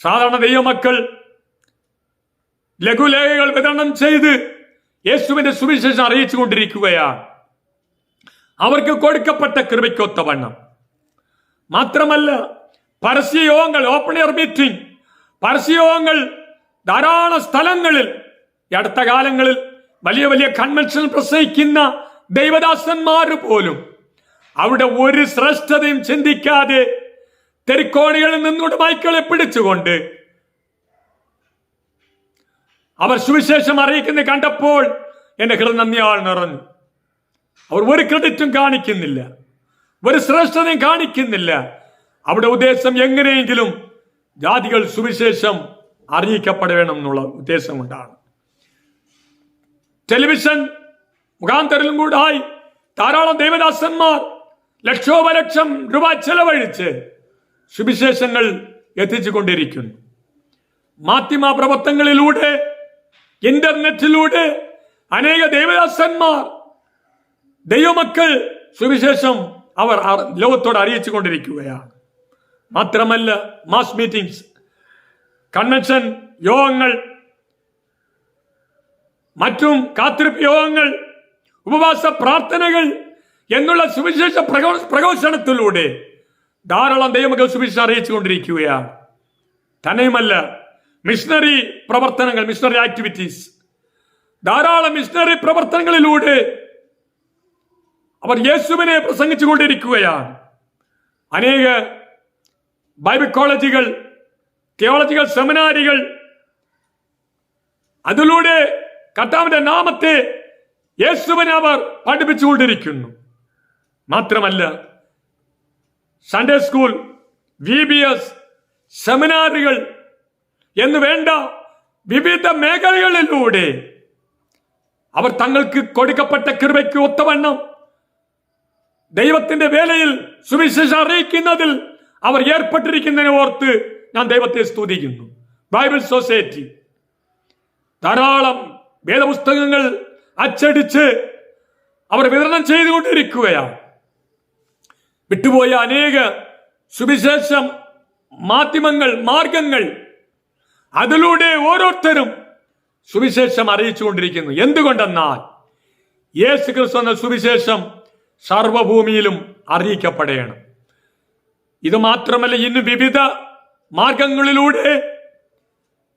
സാധാരണ ദൈവമക്കൾ ലഘുലേഖകൾ വിതരണം ചെയ്ത് യേശുവിന്റെ സുവിശേഷം അറിയിച്ചു കൊണ്ടിരിക്കുകയാണ്, അവർക്ക് കൊടുക്കപ്പെട്ട കൃപയ്ക്കൊത്തവണ്ണം. മാത്രമല്ല, പരസ്യയോഗങ്ങൾ, ഓപ്പൺ എയർ മീറ്റിംഗ്, പരസ്യയോഗങ്ങൾ ധാരാളം സ്ഥലങ്ങളിൽ, ഈ അടുത്ത കാലങ്ങളിൽ വലിയ വലിയ കൺവെൻഷൻ പ്രസംഗിക്കുന്ന ദൈവദാസന്മാർ പോലും അവിടെ ഒരു ശ്രേഷ്ഠതയും ചിന്തിക്കാതെ തെരുക്കോണികളിൽ നിന്നുകൊണ്ട് മൈക്കുകളെ പിടിച്ചുകൊണ്ട് അവർ സുവിശേഷം അറിയിക്കുന്നത് കണ്ടപ്പോൾ എന്റെ ഹൃദയം നന്ദിയാൽ നിറഞ്ഞു. അവർ ഒരു ക്രെഡിറ്റും കാണിക്കുന്നില്ല, ഒരു ശ്രേഷ്ഠതയും കാണിക്കുന്നില്ല. അവിടെ ഉദ്ദേശം എങ്ങനെയെങ്കിലും ജാതികൾ സുവിശേഷം അറിയിക്കപ്പെടണം എന്നുള്ള ഉദ്ദേശം കൊണ്ടാണ്. ടെലിവിഷൻ മുഖാന്തരം കൂടായി ധാരാളം ദൈവദാസന്മാർ ലക്ഷോപലക്ഷം രൂപ ചെലവഴിച്ച് സുവിശേഷങ്ങൾ എത്തിച്ചുകൊണ്ടിരിക്കുന്നു. മാധ്യമ പ്രവർത്തനങ്ങളിലൂടെ, ഇന്റർനെറ്റിലൂടെ അനേക ദൈവദാസന്മാർ, ദൈവമക്കൾ സുവിശേഷം അവർ ലോകത്തോട് അറിയിച്ചു കൊണ്ടിരിക്കുകയാണ്. മാത്രമല്ല, മാസ് മീറ്റിംഗ്സ്, കൺവെൻഷൻ യോഗങ്ങൾ, മറ്റും കാത്തിരിപ്പ് യോഗങ്ങൾ, ഉപവാസ പ്രാർത്ഥനകൾ എന്നുള്ള സുവിശേഷ പ്രഘോഷണത്തിലൂടെ ധാരാളം ദൈവമക്കൾ സുവിശേഷം അറിയിച്ചു കൊണ്ടിരിക്കുകയാണ്. തന്നെയുമല്ല, മിഷണറി പ്രവർത്തനങ്ങൾ, മിഷണറി ആക്ടിവിറ്റീസ്, ധാരാളം മിഷണറി പ്രവർത്തനങ്ങളിലൂടെ അവർ യേശുവിനെ പ്രസംഗിച്ചുകൊണ്ടിരിക്കുകയാണ്. അനേക ബൈബിൾ കോളേജുകൾ, തിയോളജിക്കൽ സെമിനാരികൾ, അതിലൂടെ കർത്താവിന്റെ നാമത്തെ, യേശുവിനെ അവർ പഠിപ്പിച്ചുകൊണ്ടിരിക്കുന്നു. മാത്രമല്ല, സൺഡേ സ്കൂൾ, VBS, സെമിനാറുകൾ എന്ന് വേണ്ട വിവിധ മേഖലകളിലൂടെ അവർ തങ്ങൾക്ക് കൊടുക്കപ്പെട്ട കൃപയ്ക്ക് ഒത്തവണ്ണം ദൈവത്തിന്റെ വേലയിൽ സുവിശേഷം അറിയിക്കുന്നതിൽ അവർ ഏർപ്പെട്ടിരിക്കുന്നതിനെ ഓർത്ത് ഞാൻ ദൈവത്തെ സ്തുതിക്കുന്നു. ബൈബിൾ സൊസൈറ്റി ധാരാളം വേദപുസ്തകങ്ങൾ അച്ചടിച്ച് അവർ വിതരണം ചെയ്തുകൊണ്ടിരിക്കുകയാണ്. വിട്ടുപോയ അനേക സുവിശേഷം മാധ്യമങ്ങൾ, മാർഗങ്ങൾ, അതിലൂടെ ഓരോരുത്തരും സുവിശേഷം അറിയിച്ചുകൊണ്ടിരിക്കുന്നു. എന്തുകൊണ്ടെന്നാൽ യേശു ക്രിസ്തു എന്ന സുവിശേഷം സർവഭൂമിയിലും അറിയിക്കപ്പെടണം. ഇത് മാത്രമല്ല, ഇന്ന് വിവിധ മാർഗങ്ങളിലൂടെ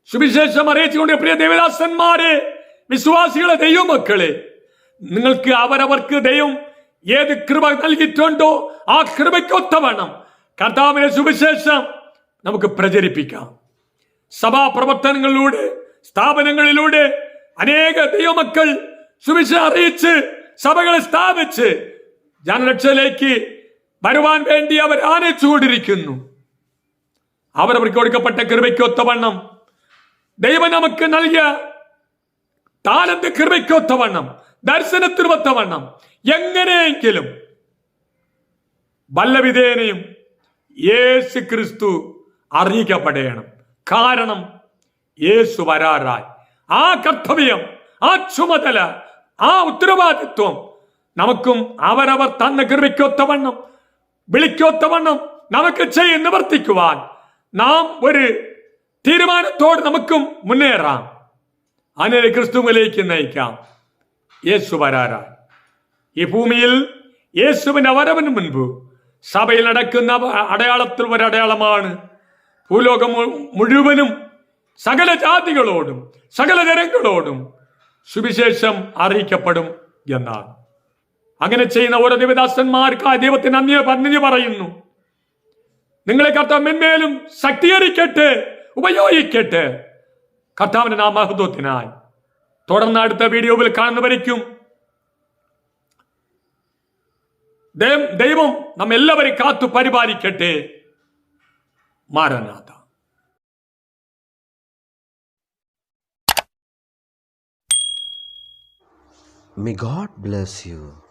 സുവിശേഷം അറിയിച്ചുകൊണ്ട് പ്രിയ ദേവദാസന്മാരെ, വിശ്വാസികളെ, ദൈവമക്കളെ, നിങ്ങൾക്ക് അവരവർക്ക് ദൈവം ഏത് കൃപ നൽകിയിട്ടുണ്ടോ ആ കൃപയ്ക്കൊത്തവണ്ണം കർത്താവിന്റെ സുവിശേഷം നമുക്ക് പ്രചരിപ്പിക്കാം. സഭാ പ്രവർത്തനങ്ങളിലൂടെ, സ്ഥാപനങ്ങളിലൂടെ അനേക ദൈവമക്കൾ സുവിശേഷം അറിയിച്ച് സഭകളെ സ്ഥാപിച്ച് ജനരക്ഷയിലേക്ക് വരുവാൻ വേണ്ടി അവർ ആനയിച്ചുകൊണ്ടിരിക്കുന്നു. അവരവർക്ക് കൊടുക്കപ്പെട്ട കൃപയ്ക്കൊത്തവണ്ണം, ദൈവം നമുക്ക് നൽകിയ താലന്ത് കൃപയ്ക്കൊത്തവണ്ണം, ദർശനത്തിനൊത്തവണ്ണം എങ്ങനെയെങ്കിലും വല്ലവിധേനയും യേശു ക്രിസ്തു അറിയിക്കപ്പെടണം. കാരണം യേശു വരാറായി. ആ കർത്തവ്യം, ആ ചുമതല, ആ ഉത്തരവാദിത്വം നമുക്കും അവരവർ തന്ന കൃപയ്ക്കൊത്തവണ്ണം, വിളിക്കൊത്തവണ്ണം നമുക്ക് ചെയ്ത് നിവർത്തിക്കുവാൻ നാം ഒരു തീരുമാനത്തോട് നമുക്കും മുന്നേറാം. അങ്ങനെ ക്രിസ്തുവിലേക്ക് നയിക്കാം. യേശു വരാറായി. ഈ ഭൂമിയിൽ യേശുവിന്റെ വരവിന് മുൻപ് സഭയിൽ നടക്കുന്ന അടയാളത്തിൽ ഒരടയാളമാണ് ഭൂലോകം മുഴുവനും സകല ജാതികളോടും സകല ജനങ്ങളോടും സുവിശേഷം അറിയിക്കപ്പെടും എന്നാണ്. അങ്ങനെ ചെയ്യുന്ന ഓരോ ദേവദാസന്മാർക്ക് ആ ദൈവത്തിന് നന്ദി പറയുന്നു. നിങ്ങളെ കർത്താവ് മെന്മേലും ശക്തീകരിക്കട്ടെ, ഉപയോഗിക്കട്ടെ കർത്താവിന്റെ നാമമഹത്വത്തിനായി. തുടർന്ന് അടുത്ത വീഡിയോയിൽ കാണുന്നവരേക്കും ദൈവം നമ്മെല്ലാവരെയും കാത്തു പരിപാലിക്കട്ടെ. മാരനാഥ. May God bless you.